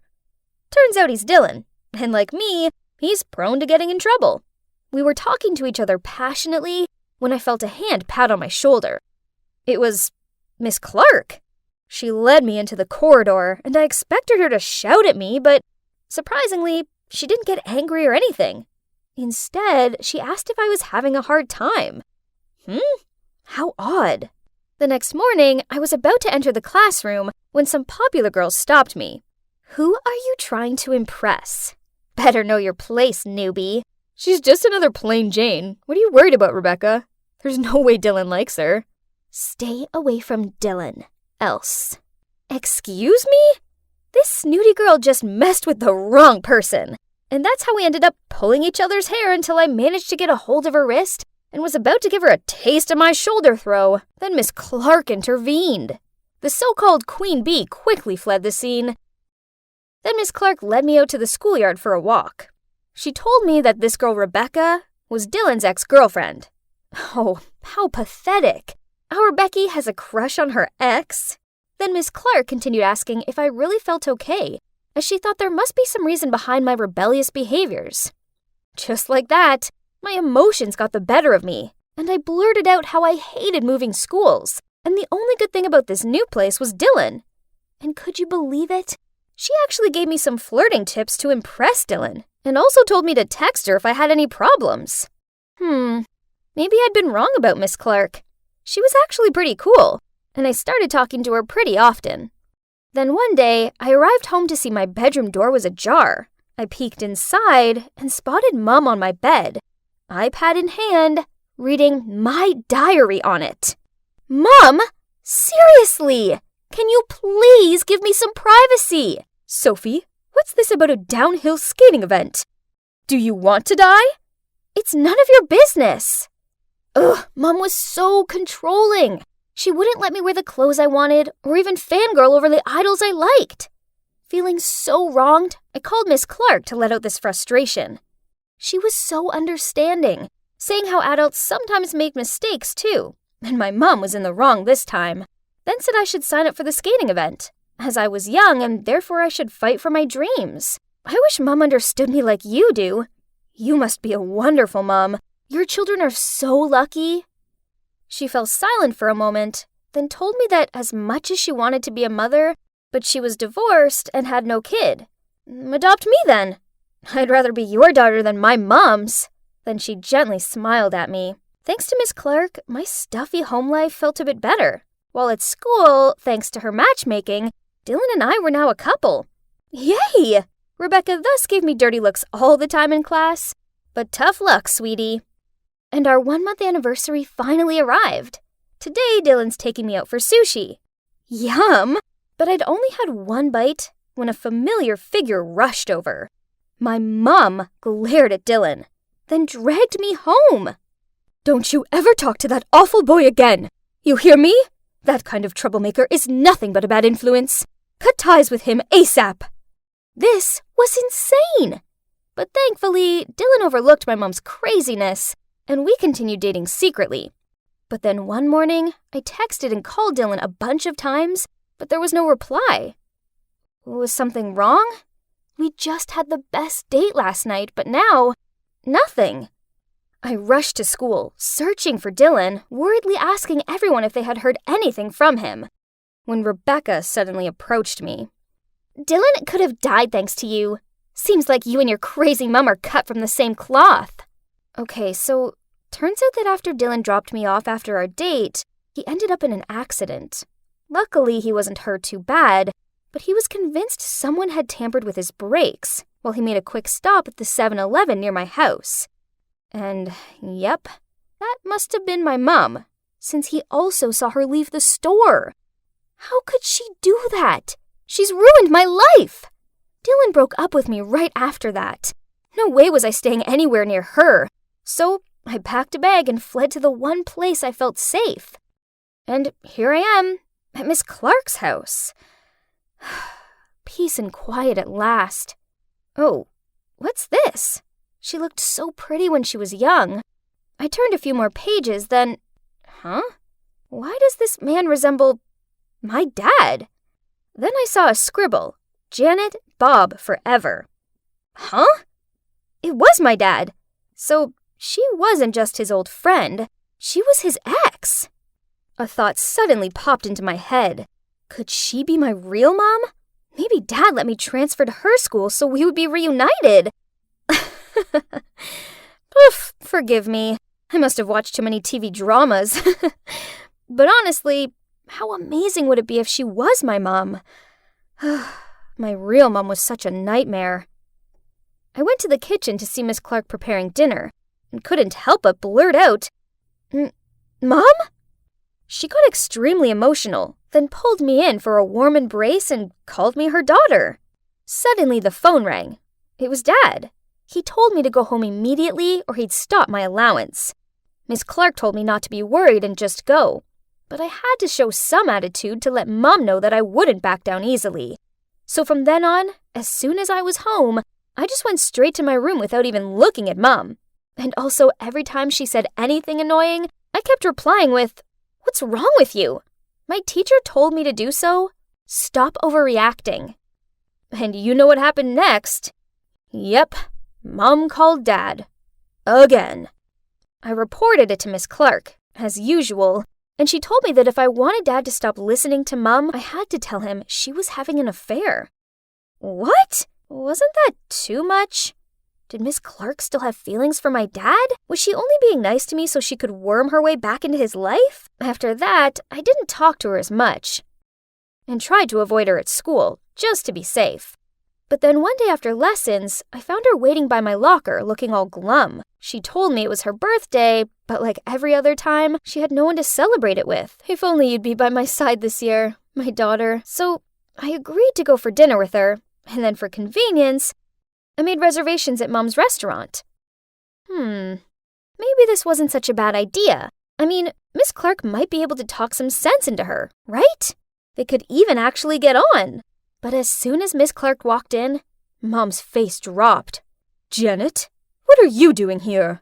Turns out he's Dylan, and like me, he's prone to getting in trouble. We were talking to each other passionately when I felt a hand pat on my shoulder. It was Miss Clark. She led me into the corridor, and I expected her to shout at me, but surprisingly, she didn't get angry or anything. Instead, she asked if I was having a hard time. How odd. The next morning, I was about to enter the classroom when some popular girls stopped me. Who are you trying to impress? Better know your place, newbie. She's just another plain Jane. What are you worried about, Rebecca? There's no way Dylan likes her. Stay away from Dylan, else. Excuse me? This snooty girl just messed with the wrong person. And that's how we ended up pulling each other's hair until I managed to get a hold of her wrist and was about to give her a taste of my shoulder throw. Then Miss Clark intervened. The so-called Queen Bee quickly fled the scene. Then Miss Clark led me out to the schoolyard for a walk. She told me that this girl Rebecca was Dylan's ex-girlfriend. Oh, how pathetic. Our Becky has a crush on her ex. Then Miss Clark continued asking if I really felt okay, as she thought there must be some reason behind my rebellious behaviors. Just like that, my emotions got the better of me, and I blurted out how I hated moving schools, and the only good thing about this new place was Dylan. And could you believe it? She actually gave me some flirting tips to impress Dylan, and also told me to text her if I had any problems. Maybe I'd been wrong about Miss Clark. She was actually pretty cool, and I started talking to her pretty often. Then one day, I arrived home to see my bedroom door was ajar. I peeked inside and spotted Mom on my bed, iPad in hand, reading my diary on it. Mom, seriously, can you please give me some privacy? Sophie, what's this about a downhill skating event? Do you want to die? It's none of your business. Ugh, Mom was so controlling. She wouldn't let me wear the clothes I wanted or even fangirl over the idols I liked. Feeling so wronged, I called Miss Clark to let out this frustration. She was so understanding, saying how adults sometimes make mistakes too, and my mom was in the wrong this time. Then said I should sign up for the skating event, as I was young and therefore I should fight for my dreams. I wish Mom understood me like you do. You must be a wonderful mom. Your children are so lucky. She fell silent for a moment, then told me that as much as she wanted to be a mother, but she was divorced and had no kid. Adopt me then. I'd rather be your daughter than my mom's." Then she gently smiled at me. Thanks to Miss Clark, my stuffy home life felt a bit better. While at school, thanks to her matchmaking, Dylan and I were now a couple. Yay! Rebecca thus gave me dirty looks all the time in class. But tough luck, sweetie. And our 1-month anniversary finally arrived. Today, Dylan's taking me out for sushi. Yum! But I'd only had one bite when a familiar figure rushed over. My mom glared at Dylan, then dragged me home. "Don't you ever talk to that awful boy again! You hear me? That kind of troublemaker is nothing but a bad influence. Cut ties with him ASAP!" This was insane! But thankfully, Dylan overlooked my mom's craziness, and we continued dating secretly. But then one morning, I texted and called Dylan a bunch of times, but there was no reply. Was something wrong? We just had the best date last night, but now, nothing. I rushed to school, searching for Dylan, worriedly asking everyone if they had heard anything from him, when Rebecca suddenly approached me. "Dylan could have died thanks to you. Seems like you and your crazy mom are cut from the same cloth." Okay, so turns out that after Dylan dropped me off after our date, he ended up in an accident. Luckily, he wasn't hurt too bad, but he was convinced someone had tampered with his brakes while he made a quick stop at the 7-Eleven near my house. And, yep, that must have been my mom, since he also saw her leave the store. How could she do that? She's ruined my life! Dylan broke up with me right after that. No way was I staying anywhere near her, so I packed a bag and fled to the one place I felt safe. And here I am, at Miss Clark's house. Peace and quiet at last. Oh, what's this? She looked so pretty when she was young. I turned a few more pages, then... Huh? Why does this man resemble my dad? Then I saw a scribble. Janet, Bob, forever. Huh? It was my dad. So she wasn't just his old friend. She was his ex. A thought suddenly popped into my head. Could she be my real mom? Maybe Dad let me transfer to her school so we would be reunited. Oof, forgive me. I must have watched too many TV dramas. But honestly, how amazing would it be if she was my mom? My real mom was such a nightmare. I went to the kitchen to see Miss Clark preparing dinner and couldn't help but blurt out, "Mom?" She got extremely emotional, then pulled me in for a warm embrace and called me her daughter. Suddenly the phone rang. It was Dad. He told me to go home immediately or he'd stop my allowance. Miss Clark told me not to be worried and just go, but I had to show some attitude to let Mom know that I wouldn't back down easily. So from then on, as soon as I was home, I just went straight to my room without even looking at Mom. And also every time she said anything annoying, I kept replying with, "What's wrong with you? My teacher told me to do so. Stop overreacting." And you know what happened next? Yep, Mom called Dad. Again. I reported it to Miss Clark, as usual, and she told me that if I wanted Dad to stop listening to Mom, I had to tell him she was having an affair. What? Wasn't that too much? Did Miss Clark still have feelings for my dad? Was she only being nice to me so she could worm her way back into his life? After that, I didn't talk to her as much, and tried to avoid her at school, just to be safe. But then one day after lessons, I found her waiting by my locker, looking all glum. She told me it was her birthday, but like every other time, she had no one to celebrate it with. If only you'd be by my side this year, my daughter. So I agreed to go for dinner with her, and then for convenience, I made reservations at Mom's restaurant. Maybe this wasn't such a bad idea. I mean, Miss Clark might be able to talk some sense into her, right? They could even actually get on. But as soon as Miss Clark walked in, Mom's face dropped. "Janet, what are you doing here?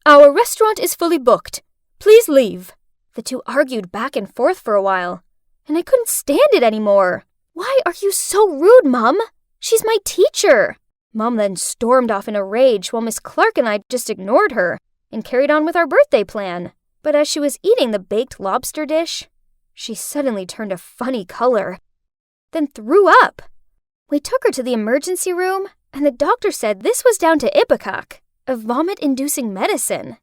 Our restaurant is fully booked. Please leave." The two argued back and forth for a while, and I couldn't stand it anymore. "Why are you so rude, Mom? She's my teacher." Mom then stormed off in a rage while Miss Clark and I just ignored her and carried on with our birthday plan. But as she was eating the baked lobster dish, she suddenly turned a funny color, then threw up. We took her to the emergency room, and the doctor said this was down to Ipecac, a vomit-inducing medicine.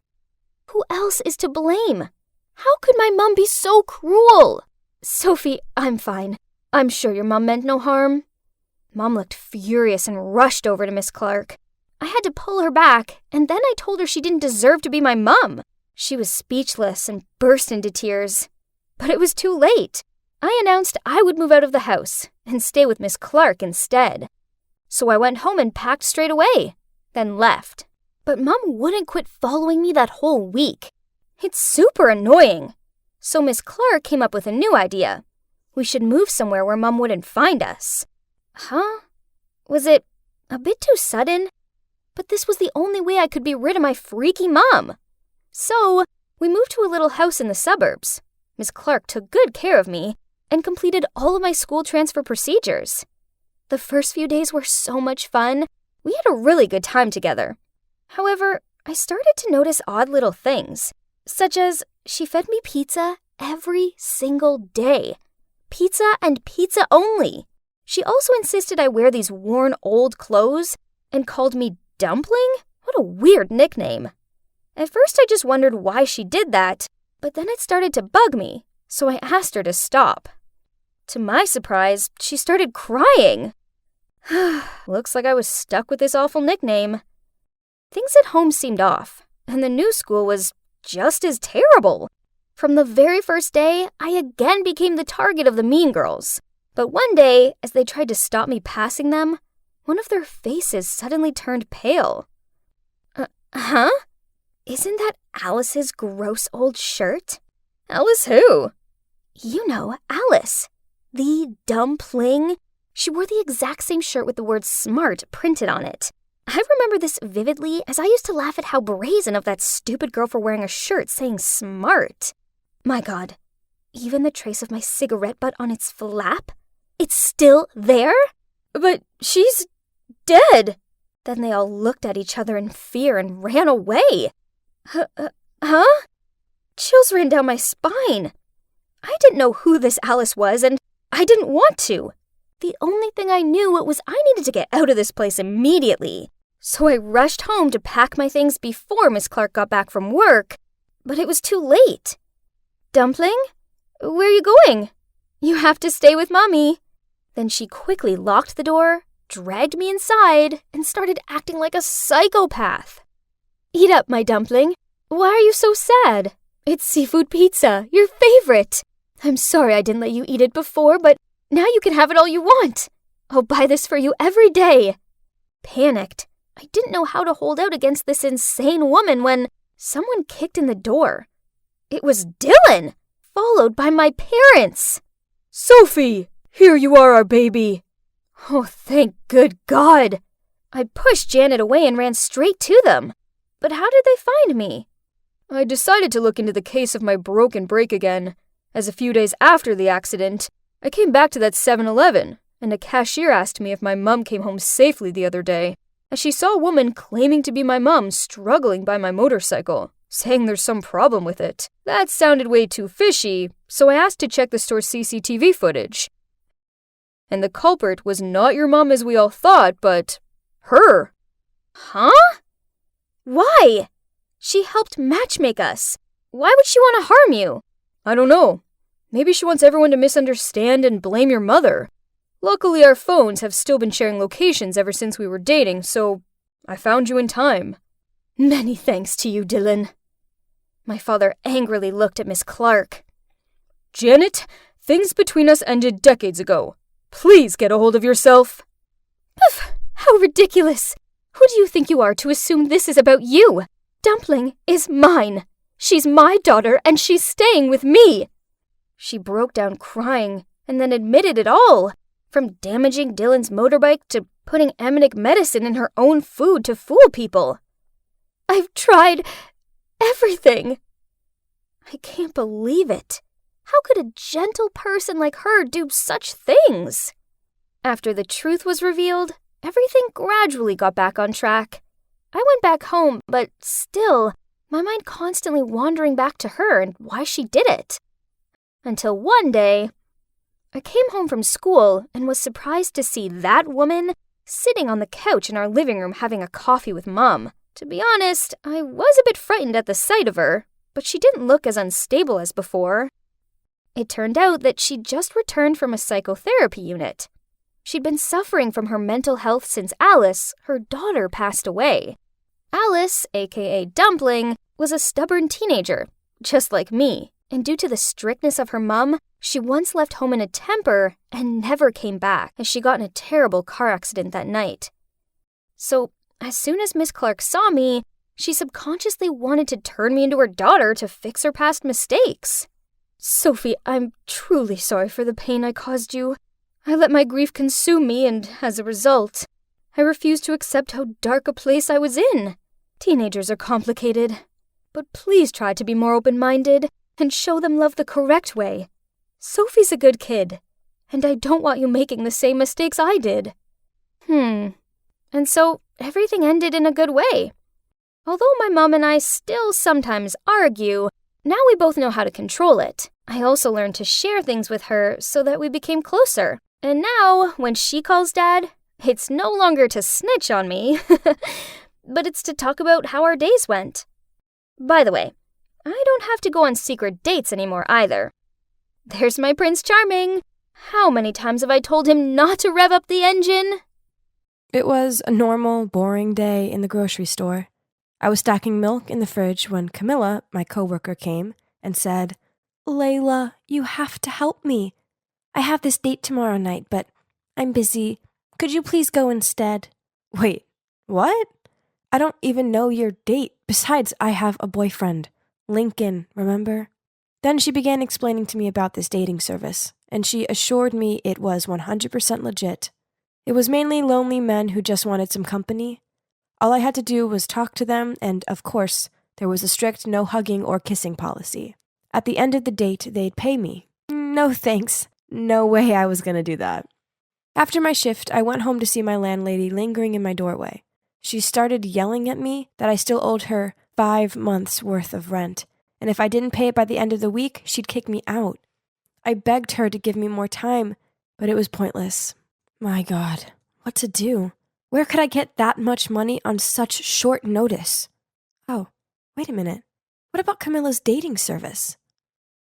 Who else is to blame? How could my mom be so cruel? Sophie, I'm fine. I'm sure your mom meant no harm. Mom looked furious and rushed over to Miss Clark. I had to pull her back, and then I told her she didn't deserve to be my mom. She was speechless and burst into tears. But it was too late. I announced I would move out of the house and stay with Miss Clark instead. So I went home and packed straight away, then left. But Mom wouldn't quit following me that whole week. It's super annoying. So Miss Clark came up with a new idea. We should move somewhere where Mom wouldn't find us. Huh? Was it a bit too sudden? But this was the only way I could be rid of my freaky mom. So we moved to a little house in the suburbs. Miss Clark took good care of me and completed all of my school transfer procedures. The first few days were so much fun. We had a really good time together. However, I started to notice odd little things, such as she fed me pizza every single day. Pizza and pizza only. She also insisted I wear these worn old clothes and called me Dumpling? What a weird nickname. At first I just wondered why she did that, but then it started to bug me, so I asked her to stop. To my surprise, she started crying. Looks like I was stuck with this awful nickname. Things at home seemed off, and the new school was just as terrible. From the very first day, I again became the target of the mean girls. But one day, as they tried to stop me passing them, one of their faces suddenly turned pale. Huh? Isn't that Alice's gross old shirt? Alice who? You know, Alice. The dumpling. She wore the exact same shirt with the word smart printed on it. I remember this vividly as I used to laugh at how brazen of that stupid girl for wearing a shirt saying smart. My God, even the trace of my cigarette butt on its flap? It's still there? But she's dead. Then they all looked at each other in fear and ran away. Huh? Chills ran down my spine. I didn't know who this Alice was, and I didn't want to. The only thing I knew was I needed to get out of this place immediately. So I rushed home to pack my things before Miss Clark got back from work. But it was too late. Dumpling? Where are you going? You have to stay with Mommy. Then she quickly locked the door, dragged me inside, and started acting like a psychopath. Eat up, my dumpling. Why are you so sad? It's seafood pizza, your favorite. I'm sorry I didn't let you eat it before, but now you can have it all you want. I'll buy this for you every day. Panicked, I didn't know how to hold out against this insane woman when someone kicked in the door. It was Dylan, followed by my parents. Sophie, here you are, our baby. Oh, thank good God. I pushed Janet away and ran straight to them. But how did they find me? I decided to look into the case of my broken brake again, as a few days after the accident, I came back to that 7-Eleven, and a cashier asked me if my mum came home safely the other day, as she saw a woman claiming to be my mum struggling by my motorcycle, saying there's some problem with it. That sounded way too fishy, so I asked to check the store's CCTV footage. And the culprit was not your mum as we all thought, but her. Huh? Why? She helped matchmake us. Why would she want to harm you? I don't know. Maybe she wants everyone to misunderstand and blame your mother. Luckily, our phones have still been sharing locations ever since we were dating, so I found you in time. Many thanks to you, Dylan. My father angrily looked at Miss Clark. Janet, things between us ended decades ago. Please get a hold of yourself. Poof, how ridiculous. Who do you think you are to assume this is about you? Dumpling is mine. She's my daughter, and she's staying with me. She broke down crying, and then admitted it all, from damaging Dylan's motorbike to putting Eminic medicine in her own food to fool people. I've tried everything. I can't believe it. How could a gentle person like her do such things? After the truth was revealed, everything gradually got back on track. I went back home, but still, my mind constantly wandering back to her and why she did it. Until one day, I came home from school and was surprised to see that woman sitting on the couch in our living room having a coffee with Mom. To be honest, I was a bit frightened at the sight of her, but she didn't look as unstable as before. It turned out that she'd just returned from a psychotherapy unit. She'd been suffering from her mental health since Alice, her daughter, passed away. Alice, aka Dumpling, was a stubborn teenager, just like me, and due to the strictness of her mum, she once left home in a temper and never came back, as she got in a terrible car accident that night. So, as soon as Miss Clark saw me, she subconsciously wanted to turn me into her daughter to fix her past mistakes. Sophie, I'm truly sorry for the pain I caused you. I let my grief consume me, and as a result, I refused to accept how dark a place I was in. Teenagers are complicated, but please try to be more open-minded and show them love the correct way. Sophie's a good kid, and I don't want you making the same mistakes I did. And so everything ended in a good way. Although my mom and I still sometimes argue, now we both know how to control it. I also learned to share things with her so that we became closer. And now, when she calls Dad, it's no longer to snitch on me, but it's to talk about how our days went. By the way, I don't have to go on secret dates anymore either. There's my Prince Charming. How many times have I told him not to rev up the engine? It was a normal, boring day in the grocery store. I was stacking milk in the fridge when Camilla, my coworker, came and said, "Layla, you have to help me. I have this date tomorrow night, but I'm busy. Could you please go instead?" Wait, what? I don't even know your date. Besides, I have a boyfriend. Lincoln, remember? Then she began explaining to me about this dating service, and she assured me it was 100% legit. It was mainly lonely men who just wanted some company. All I had to do was talk to them, and of course, there was a strict no hugging or kissing policy. At the end of the date, they'd pay me. No thanks. No way I was gonna do that. After my shift, I went home to see my landlady lingering in my doorway. She started yelling at me that I still owed her 5 months' worth of rent, and if I didn't pay it by the end of the week, she'd kick me out. I begged her to give me more time, but it was pointless. My God, what to do? Where could I get that much money on such short notice? Oh, wait a minute. What about Camilla's dating service?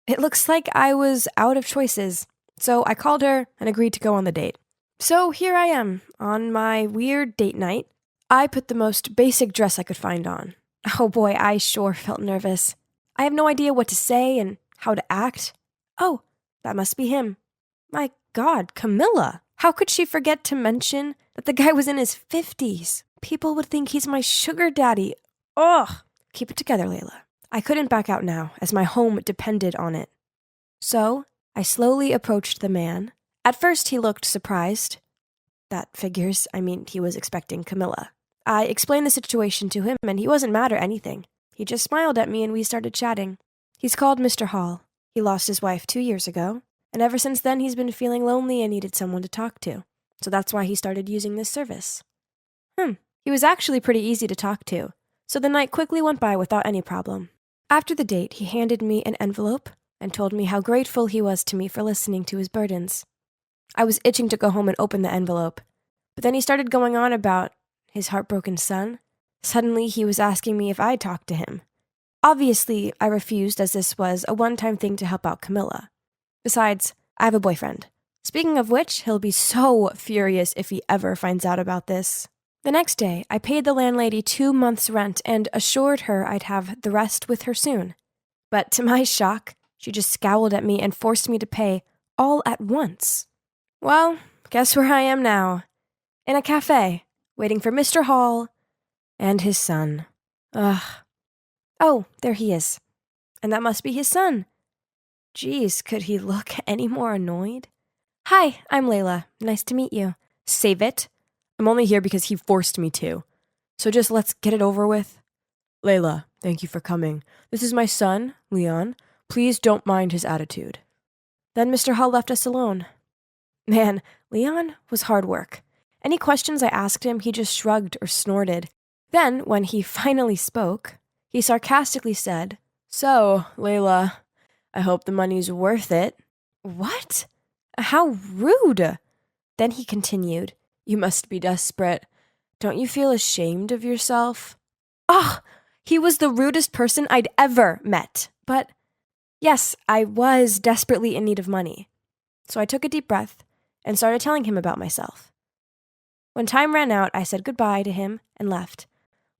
It looks like I was out of choices, so I called her and agreed to go on the date. So here I am, on my weird date night. I put the most basic dress I could find on. Oh boy, I sure felt nervous. I have no idea what to say and how to act. Oh, that must be him. My God, Camilla! How could she forget to mention that the guy was in his 50s? People would think he's my sugar daddy. Ugh! Keep it together, Layla. I couldn't back out now, as my home depended on it. So, I slowly approached the man. At first, he looked surprised. That figures. I mean, he was expecting Camilla. I explained the situation to him, and he wasn't mad or anything. He just smiled at me, and we started chatting. He's called Mr. Hall. He lost his wife 2 years ago, and ever since then, he's been feeling lonely and needed someone to talk to. So that's why he started using this service. He was actually pretty easy to talk to, so the night quickly went by without any problem. After the date, he handed me an envelope and told me how grateful he was to me for listening to his burdens. I was itching to go home and open the envelope, but then he started going on about his heartbroken son. Suddenly, he was asking me if I'd talk to him. Obviously, I refused as this was a one-time thing to help out Camilla. Besides, I have a boyfriend. Speaking of which, he'll be so furious if he ever finds out about this. The next day, I paid the landlady 2 months' rent and assured her I'd have the rest with her soon. But to my shock, she just scowled at me and forced me to pay all at once. Well, guess where I am now? In a cafe, waiting for Mr. Hall and his son. Ugh. Oh, there he is. And that must be his son. Geez, could he look any more annoyed? Hi, I'm Layla. Nice to meet you. Save it. I'm only here because he forced me to. So just let's get it over with. Layla, thank you for coming. This is my son, Leon. Please don't mind his attitude. Then Mr. Hall left us alone. Man, Leon was hard work. Any questions I asked him, he just shrugged or snorted. Then, when he finally spoke, he sarcastically said, "So, Layla, I hope the money's worth it." What? How rude! Then he continued, "You must be desperate. Don't you feel ashamed of yourself?" Ah, he was the rudest person I'd ever met. But yes, I was desperately in need of money. So I took a deep breath and started telling him about myself. When time ran out, I said goodbye to him and left.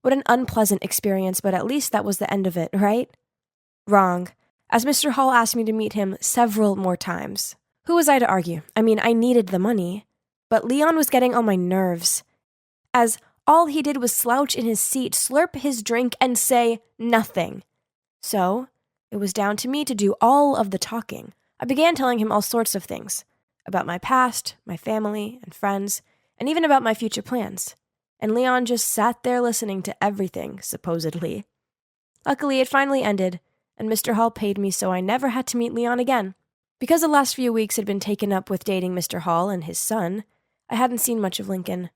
What an unpleasant experience, but at least that was the end of it, right? Wrong, as Mr. Hall asked me to meet him several more times. Who was I to argue? I mean, I needed the money. But Leon was getting on my nerves, as all he did was slouch in his seat, slurp his drink, and say nothing. So, it was down to me to do all of the talking. I began telling him all sorts of things, about my past, my family, and friends, and even about my future plans. And Leon just sat there listening to everything, supposedly. Luckily, it finally ended, and Mr. Hall paid me so I never had to meet Leon again. Because the last few weeks had been taken up with dating Mr. Hall and his son, I hadn't seen much of Lincoln.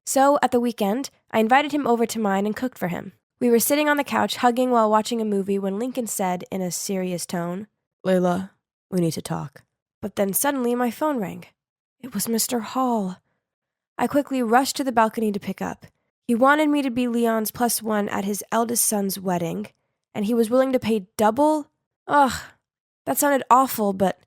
So, at the weekend, I invited him over to mine and cooked for him. We were sitting on the couch hugging while watching a movie when Lincoln said, in a serious tone, "Layla, we need to talk." But then suddenly my phone rang. It was Mr. Hall. I quickly rushed to the balcony to pick up. He wanted me to be Leon's +1 at his eldest son's wedding, and he was willing to pay double? Ugh, that sounded awful, but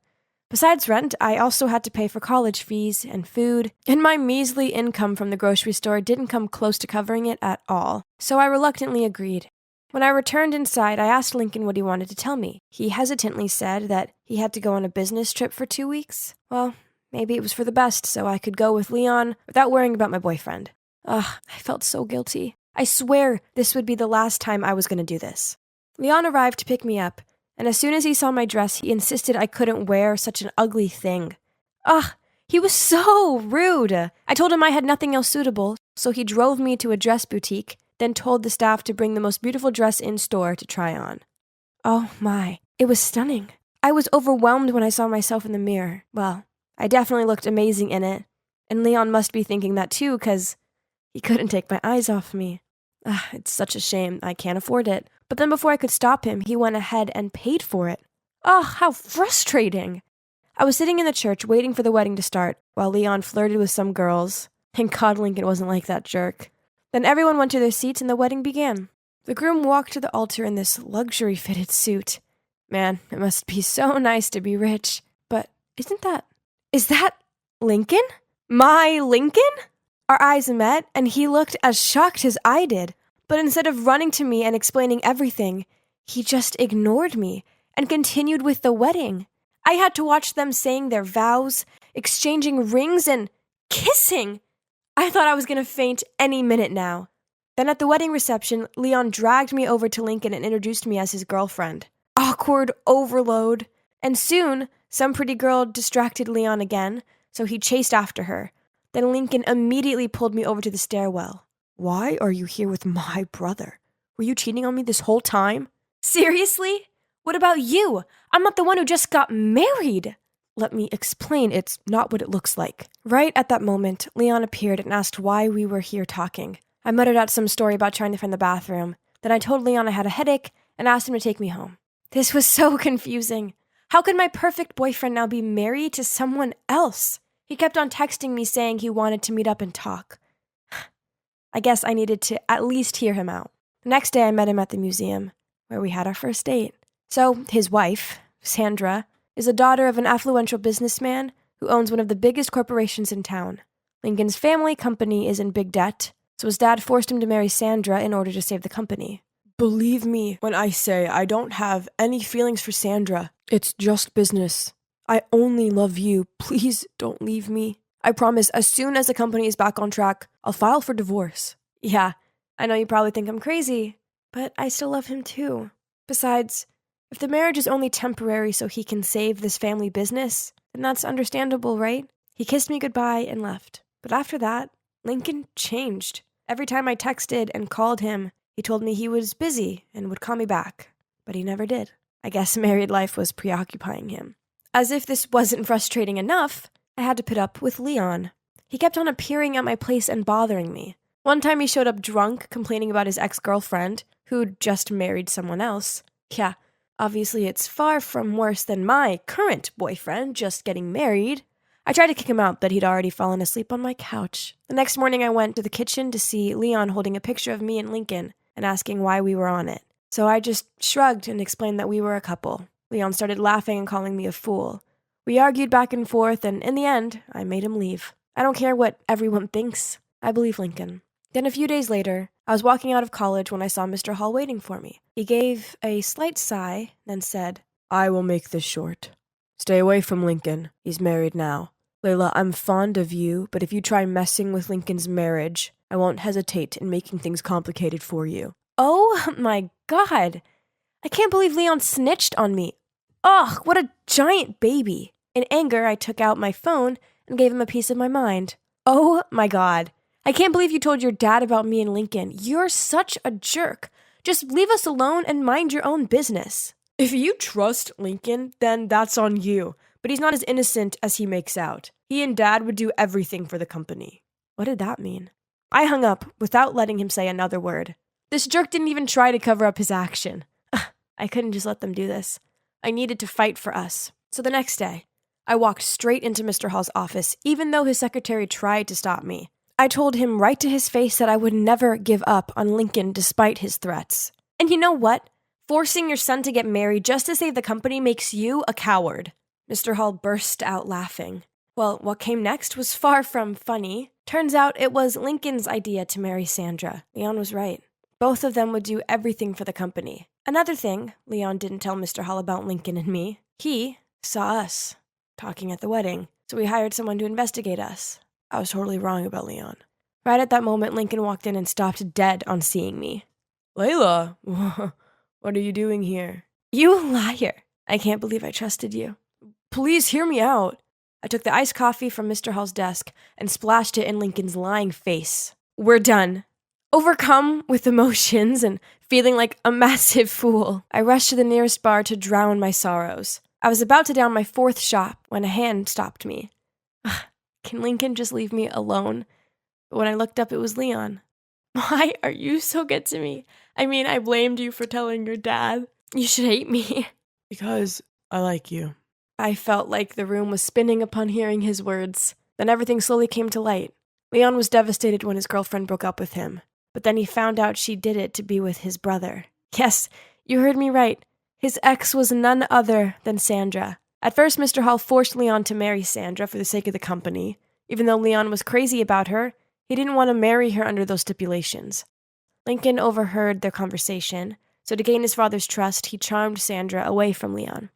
besides rent, I also had to pay for college fees and food, and my measly income from the grocery store didn't come close to covering it at all, so I reluctantly agreed. When I returned inside, I asked Lincoln what he wanted to tell me. He hesitantly said that he had to go on a business trip for 2 weeks. Well, maybe it was for the best, so I could go with Leon without worrying about my boyfriend. Ugh, I felt so guilty. I swear this would be the last time I was going to do this. Leon arrived to pick me up, and as soon as he saw my dress, he insisted I couldn't wear such an ugly thing. Ugh, he was so rude. I told him I had nothing else suitable, so he drove me to a dress boutique, then told the staff to bring the most beautiful dress in store to try on. Oh my, it was stunning. I was overwhelmed when I saw myself in the mirror. Well, I definitely looked amazing in it, and Leon must be thinking that too, 'cause he couldn't take my eyes off me. It's such a shame I can't afford it. But then before I could stop him, he went ahead and paid for it. How frustrating. I was sitting in the church waiting for the wedding to start while Leon flirted with some girls. Thank God Lincoln wasn't like that jerk. Then everyone went to their seats and the wedding began. The groom walked to the altar in this luxury-fitted suit. Man, it must be so nice to be rich. But is that Lincoln? My Lincoln? Our eyes met, and he looked as shocked as I did. But instead of running to me and explaining everything, he just ignored me and continued with the wedding. I had to watch them saying their vows, exchanging rings, and kissing. I thought I was going to faint any minute now. Then at the wedding reception, Leon dragged me over to Lincoln and introduced me as his girlfriend. Awkward overload. And soon, some pretty girl distracted Leon again, so he chased after her. Then Lincoln immediately pulled me over to the stairwell. "Why are you here with my brother? Were you cheating on me this whole time?" "Seriously? What about you? I'm not the one who just got married." "Let me explain, it's not what it looks like." Right at that moment, Leon appeared and asked why we were here talking. I muttered out some story about trying to find the bathroom. Then I told Leon I had a headache and asked him to take me home. This was so confusing. How could my perfect boyfriend now be married to someone else? He kept on texting me saying he wanted to meet up and talk. I guess I needed to at least hear him out. The next day I met him at the museum, where we had our first date. So, his wife, Sandra, is the daughter of an affluential businessman who owns one of the biggest corporations in town. Lincoln's family company is in big debt, so his dad forced him to marry Sandra in order to save the company. Believe me when I say I don't have any feelings for Sandra. It's just business. I only love you. Please don't leave me. I promise as soon as the company is back on track, I'll file for divorce. Yeah, I know you probably think I'm crazy, but I still love him too. Besides, if the marriage is only temporary so he can save this family business, then that's understandable, right? He kissed me goodbye and left. But after that, Lincoln changed. Every time I texted and called him, he told me he was busy and would call me back. But he never did. I guess married life was preoccupying him. As if this wasn't frustrating enough, I had to put up with Leon. He kept on appearing at my place and bothering me. One time he showed up drunk, complaining about his ex-girlfriend, who'd just married someone else. Yeah, obviously it's far from worse than my current boyfriend just getting married. I tried to kick him out, but he'd already fallen asleep on my couch. The next morning, I went to the kitchen to see Leon holding a picture of me and Lincoln and asking why we were on it. So I just shrugged and explained that we were a couple. Leon started laughing and calling me a fool. We argued back and forth, and in the end, I made him leave. I don't care what everyone thinks. I believe Lincoln. Then a few days later, I was walking out of college when I saw Mr. Hall waiting for me. He gave a slight sigh, then said, "I will make this short. Stay away from Lincoln. He's married now. Layla, I'm fond of you, but if you try messing with Lincoln's marriage, I won't hesitate in making things complicated for you." Oh my God! I can't believe Leon snitched on me. Ugh, what a giant baby. In anger, I took out my phone and gave him a piece of my mind. Oh my God. I can't believe you told your dad about me and Lincoln. You're such a jerk. Just leave us alone and mind your own business. If you trust Lincoln, then that's on you. But he's not as innocent as he makes out. He and Dad would do everything for the company. What did that mean? I hung up without letting him say another word. This jerk didn't even try to cover up his action. I couldn't just let them do this. I needed to fight for us. So the next day, I walked straight into Mr. Hall's office, even though his secretary tried to stop me. I told him right to his face that I would never give up on Lincoln despite his threats. And you know what? Forcing your son to get married just to save the company makes you a coward. Mr. Hall burst out laughing. Well, what came next was far from funny. Turns out it was Lincoln's idea to marry Sandra. Leon was right. Both of them would do everything for the company. Another thing, Leon didn't tell Mr. Hall about Lincoln and me. He saw us talking at the wedding, so we hired someone to investigate us. I was totally wrong about Leon. Right at that moment, Lincoln walked in and stopped dead on seeing me. "Layla, what are you doing here?" "You liar. I can't believe I trusted you." "Please hear me out." I took the iced coffee from Mr. Hall's desk and splashed it in Lincoln's lying face. "We're done." Overcome with emotions and feeling like a massive fool, I rushed to the nearest bar to drown my sorrows. I was about to down my fourth shot when a hand stopped me. Can Lincoln just leave me alone? But when I looked up, it was Leon. "Why are you so good to me? I mean, I blamed you for telling your dad. You should hate me." "Because I like you." I felt like the room was spinning upon hearing his words. Then everything slowly came to light. Leon was devastated when his girlfriend broke up with him. But then he found out she did it to be with his brother. Yes, you heard me right. His ex was none other than Sandra. At first, Mr. Hall forced Leon to marry Sandra for the sake of the company. Even though Leon was crazy about her, he didn't want to marry her under those stipulations. Lincoln overheard their conversation, so to gain his father's trust, he charmed Sandra away from Leon.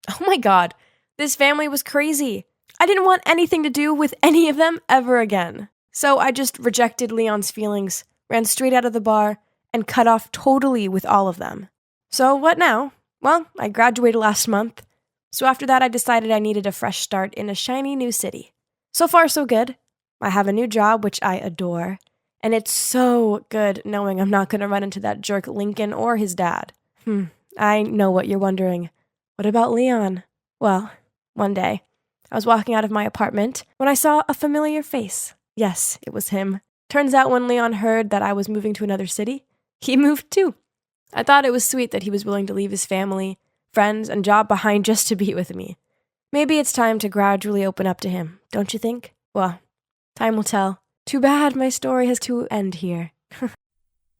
Oh my God, this family was crazy. I didn't want anything to do with any of them ever again. So I just rejected Leon's feelings, ran straight out of the bar, and cut off totally with all of them. So what now? Well, I graduated last month. So after that, I decided I needed a fresh start in a shiny new city. So far, so good. I have a new job, which I adore. And it's so good knowing I'm not going to run into that jerk Lincoln or his dad. I know what you're wondering. What about Leon? Well, one day, I was walking out of my apartment when I saw a familiar face. Yes, it was him. Turns out when Leon heard that I was moving to another city, he moved too. I thought it was sweet that he was willing to leave his family, friends, and job behind just to be with me. Maybe it's time to gradually open up to him, don't you think? Well, time will tell. Too bad my story has to end here.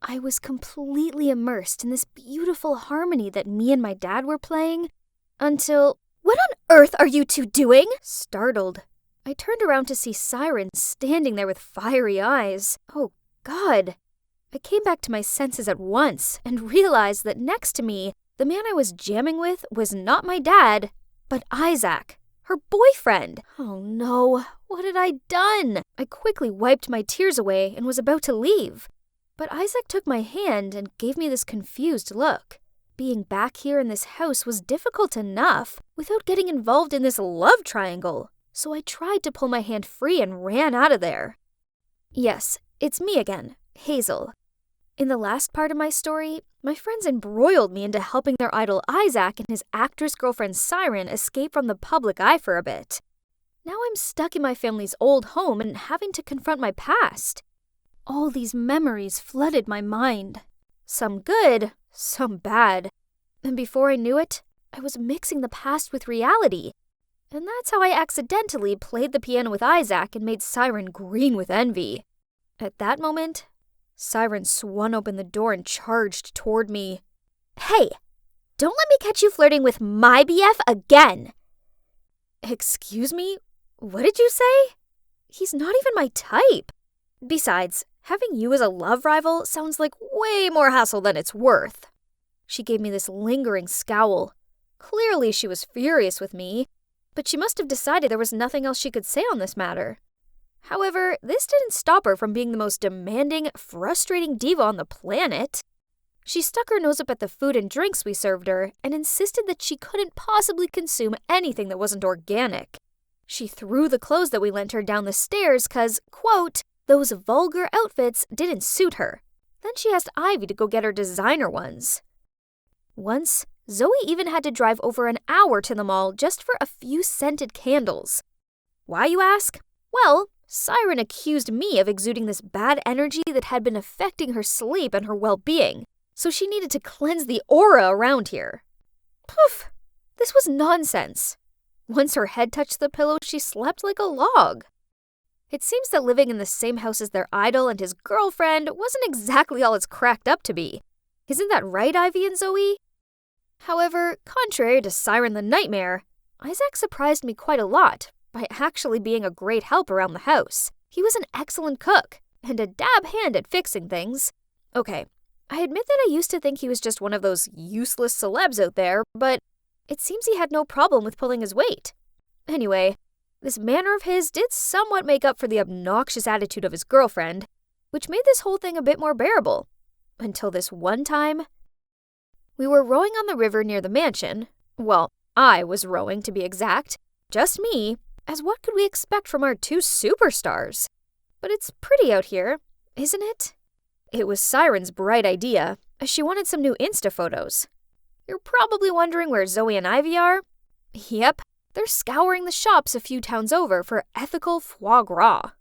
I was completely immersed in this beautiful harmony that me and my dad were playing until... What on earth are you two doing? Startled, I turned around to see Siren standing there with fiery eyes. Oh, God. I came back to my senses at once and realized that next to me, the man I was jamming with was not my dad, but Isaac, her boyfriend. Oh no, what had I done? I quickly wiped my tears away and was about to leave. But Isaac took my hand and gave me this confused look. Being back here in this house was difficult enough without getting involved in this love triangle. So I tried to pull my hand free and ran out of there. Yes, it's me again, Hazel. In the last part of my story, my friends embroiled me into helping their idol Isaac and his actress girlfriend Siren escape from the public eye for a bit. Now I'm stuck in my family's old home and having to confront my past. All these memories flooded my mind. Some good, some bad. And before I knew it, I was mixing the past with reality. And that's how I accidentally played the piano with Isaac and made Siren green with envy. At that moment, Siren swung open the door and charged toward me. Hey, don't let me catch you flirting with my BF again. Excuse me? What did you say? He's not even my type. Besides, having you as a love rival sounds like way more hassle than it's worth. She gave me this lingering scowl. Clearly she was furious with me, but she must have decided there was nothing else she could say on this matter. However, this didn't stop her from being the most demanding, frustrating diva on the planet. She stuck her nose up at the food and drinks we served her and insisted that she couldn't possibly consume anything that wasn't organic. She threw the clothes that we lent her down the stairs because, quote, those vulgar outfits didn't suit her. Then she asked Ivy to go get her designer ones. Once, Zoe even had to drive over an hour to the mall just for a few scented candles. Why, you ask? Well, Siren accused me of exuding this bad energy that had been affecting her sleep and her well-being, so she needed to cleanse the aura around here. Poof! This was nonsense. Once her head touched the pillow, she slept like a log. It seems that living in the same house as their idol and his girlfriend wasn't exactly all it's cracked up to be. Isn't that right, Ivy and Zoe? However, contrary to Siren the Nightmare, Isaac surprised me quite a lot by actually being a great help around the house. He was an excellent cook and a dab hand at fixing things. Okay, I admit that I used to think he was just one of those useless celebs out there, but it seems he had no problem with pulling his weight. Anyway, this manner of his did somewhat make up for the obnoxious attitude of his girlfriend, which made this whole thing a bit more bearable. Until this one time, we were rowing on the river near the mansion. Well, I was rowing, to be exact. Just me, as what could we expect from our two superstars? But it's pretty out here, isn't it? It was Siren's bright idea, as she wanted some new Insta photos. You're probably wondering where Zoe and Ivy are? Yep, they're scouring the shops a few towns over for ethical foie gras.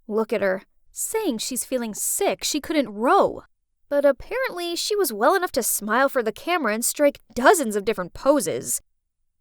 Look at her, saying she's feeling sick she couldn't row. But apparently she was well enough to smile for the camera and strike dozens of different poses.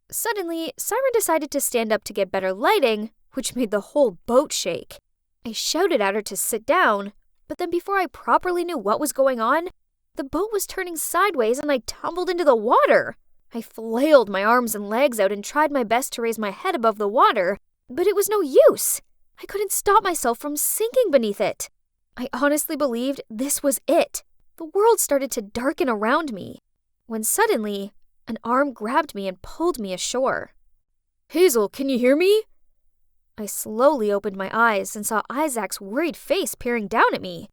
Suddenly, Siren decided to stand up to get better lighting, which made the whole boat shake. I shouted at her to sit down, but then before I properly knew what was going on, the boat was turning sideways and I tumbled into the water. I flailed my arms and legs out and tried my best to raise my head above the water, but it was no use. I couldn't stop myself from sinking beneath it. I honestly believed this was it. The world started to darken around me, when suddenly, an arm grabbed me and pulled me ashore. Hazel, can you hear me? I slowly opened my eyes and saw Isaac's worried face peering down at me.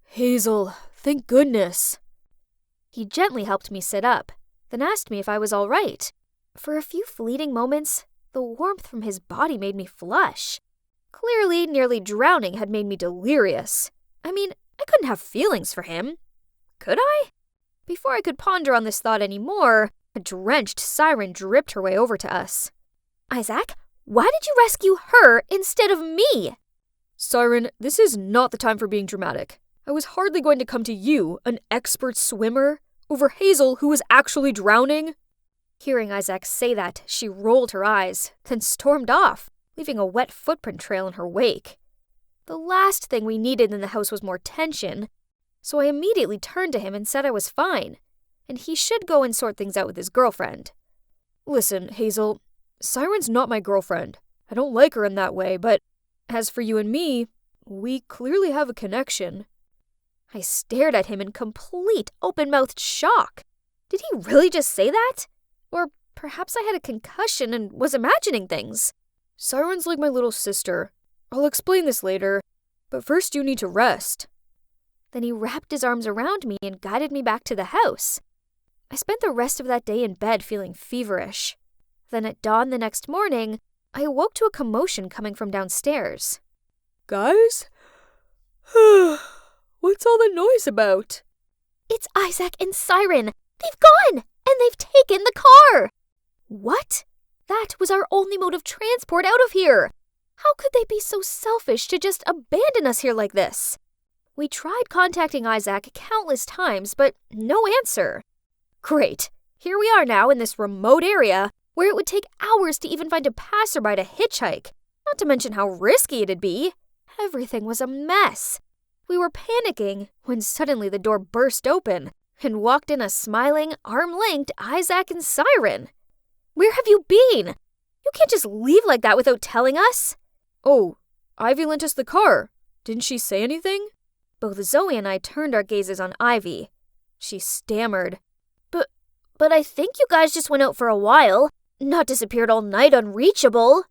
Hazel, thank goodness. He gently helped me sit up, then asked me if I was all right. For a few fleeting moments, the warmth from his body made me flush. Clearly, nearly drowning had made me delirious. I mean, I couldn't have feelings for him. Could I? Before I could ponder on this thought anymore, a drenched Siren dripped her way over to us. Isaac, why did you rescue her instead of me? Siren, this is not the time for being dramatic. I was hardly going to come to you, an expert swimmer, over Hazel who was actually drowning. Hearing Isaac say that, she rolled her eyes, then stormed off, leaving a wet footprint trail in her wake. The last thing we needed in the house was more tension, so I immediately turned to him and said I was fine, and he should go and sort things out with his girlfriend. Listen, Hazel, Siren's not my girlfriend. I don't like her in that way, but as for you and me, we clearly have a connection. I stared at him in complete open-mouthed shock. Did he really just say that? Or perhaps I had a concussion and was imagining things. Siren's like my little sister. I'll explain this later, but first you need to rest. Then he wrapped his arms around me and guided me back to the house. I spent the rest of that day in bed feeling feverish. Then at dawn the next morning, I awoke to a commotion coming from downstairs. Guys? What's all the noise about? It's Isaac and Siren. They've gone, and they've taken the car. What? That was our only mode of transport out of here. How could they be so selfish to just abandon us here like this? We tried contacting Isaac countless times, but no answer. Great. Here we are now in this remote area, where it would take hours to even find a passerby to hitchhike, not to mention how risky it'd be. Everything was a mess. We were panicking when suddenly the door burst open and walked in a smiling, arm-linked Isaac and Siren. Where have you been? You can't just leave like that without telling us. Oh, Ivy lent us the car. Didn't she say anything? Both Zoe and I turned our gazes on Ivy. She stammered. But I think you guys just went out for a while, not disappeared all night unreachable.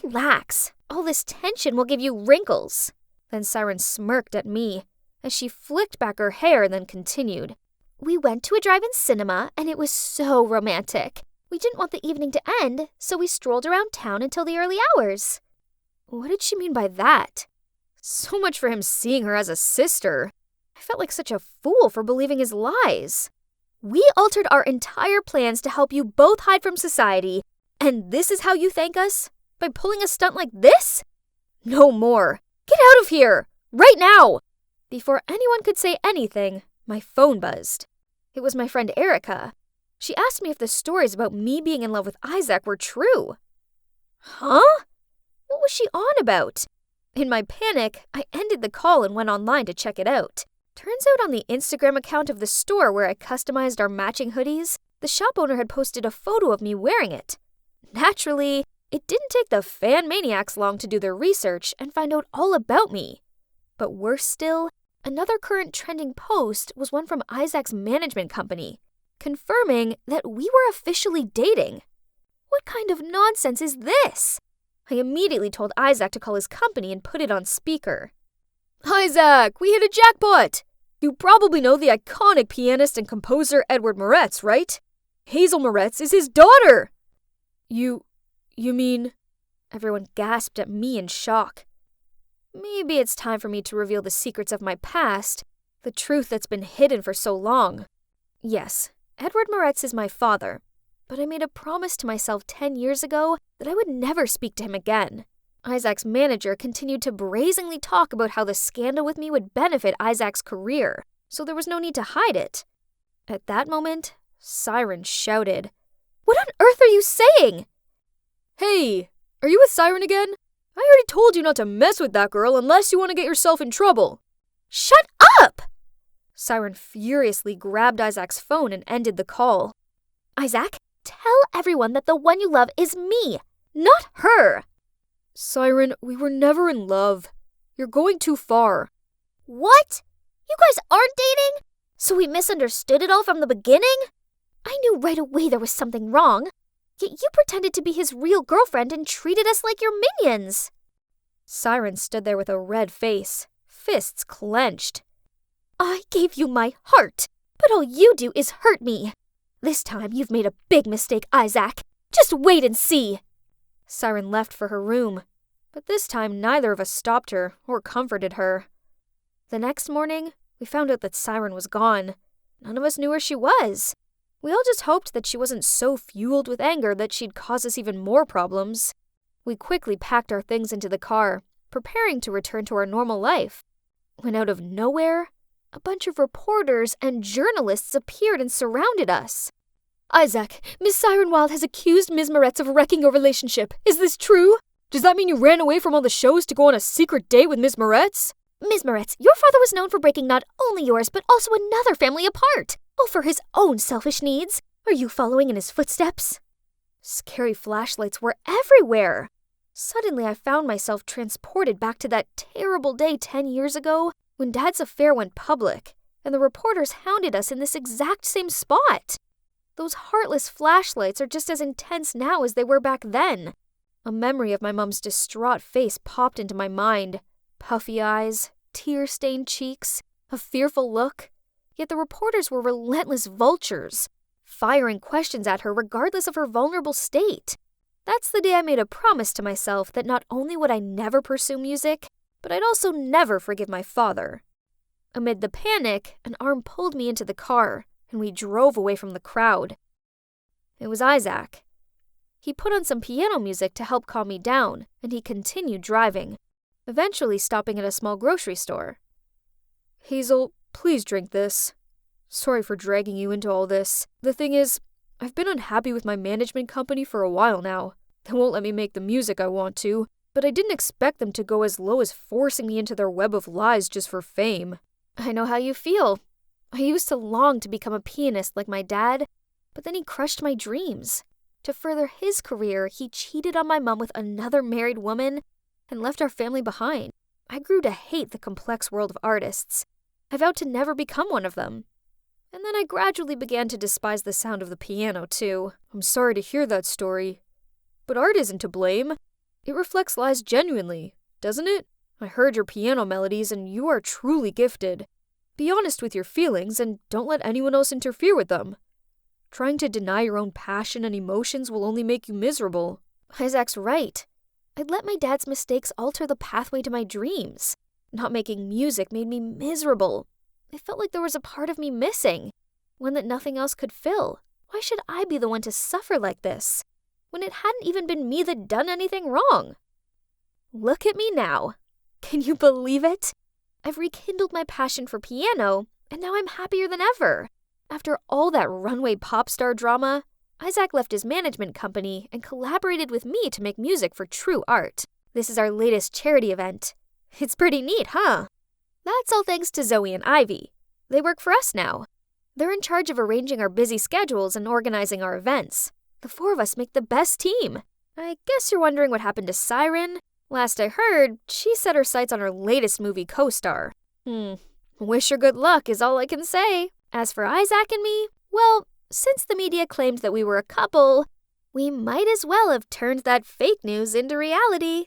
Relax. All this tension will give you wrinkles. Then Siren smirked at me as she flicked back her hair and then continued. We went to a drive-in cinema and it was so romantic. We didn't want the evening to end, so we strolled around town until the early hours. What did she mean by that? So much for him seeing her as a sister. I felt like such a fool for believing his lies. We altered our entire plans to help you both hide from society, and this is how you thank us? By pulling a stunt like this? No more. Get out of here! Right now! Before anyone could say anything, my phone buzzed. It was my friend Erica. She asked me if the stories about me being in love with Isaac were true. Huh? What was she on about? In my panic, I ended the call and went online to check it out. Turns out on the Instagram account of the store where I customized our matching hoodies, the shop owner had posted a photo of me wearing it. Naturally, it didn't take the fan maniacs long to do their research and find out all about me. But worse still, another current trending post was one from Isaac's management company, confirming that we were officially dating. What kind of nonsense is this? I immediately told Isaac to call his company and put it on speaker. Isaac, we hit a jackpot! You probably know the iconic pianist and composer Edward Moretz, right? Hazel Moretz is his daughter! You mean... Everyone gasped at me in shock. Maybe it's time for me to reveal the secrets of my past, the truth that's been hidden for so long. Yes, Edward Moretz is my father, but I made a promise to myself 10 years ago that I would never speak to him again. Isaac's manager continued to brazenly talk about how the scandal with me would benefit Isaac's career, so there was no need to hide it. At that moment, Siren shouted, What on earth are you saying? Hey, are you with Siren again? I already told you not to mess with that girl unless you want to get yourself in trouble. Shut up! Siren furiously grabbed Isaac's phone and ended the call. Isaac, tell everyone that the one you love is me, not her. Siren, we were never in love. You're going too far. What? You guys aren't dating? So we misunderstood it all from the beginning? I knew right away there was something wrong. Yet you pretended to be his real girlfriend and treated us like your minions. Siren stood there with a red face, fists clenched. I gave you my heart, but all you do is hurt me. This time you've made a big mistake, Isaac. Just wait and see. Siren left for her room, but this time neither of us stopped her or comforted her. The next morning, we found out that Siren was gone. None of us knew where she was. We all just hoped that she wasn't so fueled with anger that she'd cause us even more problems. We quickly packed our things into the car, preparing to return to our normal life. When out of nowhere, a bunch of reporters and journalists appeared and surrounded us. Isaac, Miss Siren Wilde has accused Ms. Moretz of wrecking your relationship. Is this true? Does that mean you ran away from all the shows to go on a secret date with Ms. Moretz? Ms. Moretz, your father was known for breaking not only yours but also another family apart, all for his own selfish needs. Are you following in his footsteps? Scary flashlights were everywhere. Suddenly I found myself transported back to that terrible day 10 years ago when Dad's affair went public, and the reporters hounded us in this exact same spot. Those heartless flashlights are just as intense now as they were back then. A memory of my mom's distraught face popped into my mind. Puffy eyes, tear-stained cheeks, a fearful look. Yet the reporters were relentless vultures, firing questions at her regardless of her vulnerable state. That's the day I made a promise to myself that not only would I never pursue music, but I'd also never forgive my father. Amid the panic, an arm pulled me into the car, and we drove away from the crowd. It was Isaac. He put on some piano music to help calm me down, and he continued driving, eventually stopping at a small grocery store. Hazel, please drink this. Sorry for dragging you into all this. The thing is, I've been unhappy with my management company for a while now. They won't let me make the music I want to, but I didn't expect them to go as low as forcing me into their web of lies just for fame. I know how you feel. I used to long to become a pianist like my dad, but then he crushed my dreams. To further his career, he cheated on my mom with another married woman and left our family behind. I grew to hate the complex world of artists. I vowed to never become one of them. And then I gradually began to despise the sound of the piano, too. I'm sorry to hear that story. But art isn't to blame. It reflects lies genuinely, doesn't it? I heard your piano melodies and you are truly gifted. Be honest with your feelings and don't let anyone else interfere with them. Trying to deny your own passion and emotions will only make you miserable. Isaac's right. I'd let my dad's mistakes alter the pathway to my dreams. Not making music made me miserable. It felt like there was a part of me missing, one that nothing else could fill. Why should I be the one to suffer like this, when it hadn't even been me that done anything wrong? Look at me now. Can you believe it? I've rekindled my passion for piano, and now I'm happier than ever. After all that runway pop star drama, Isaac left his management company and collaborated with me to make music for true art. This is our latest charity event. It's pretty neat, huh? That's all thanks to Zoe and Ivy. They work for us now. They're in charge of arranging our busy schedules and organizing our events. The four of us make the best team. I guess you're wondering what happened to Siren? Last I heard, she set her sights on her latest movie co-star. Wish her good luck is all I can say. As for Isaac and me, well, since the media claimed that we were a couple, we might as well have turned that fake news into reality.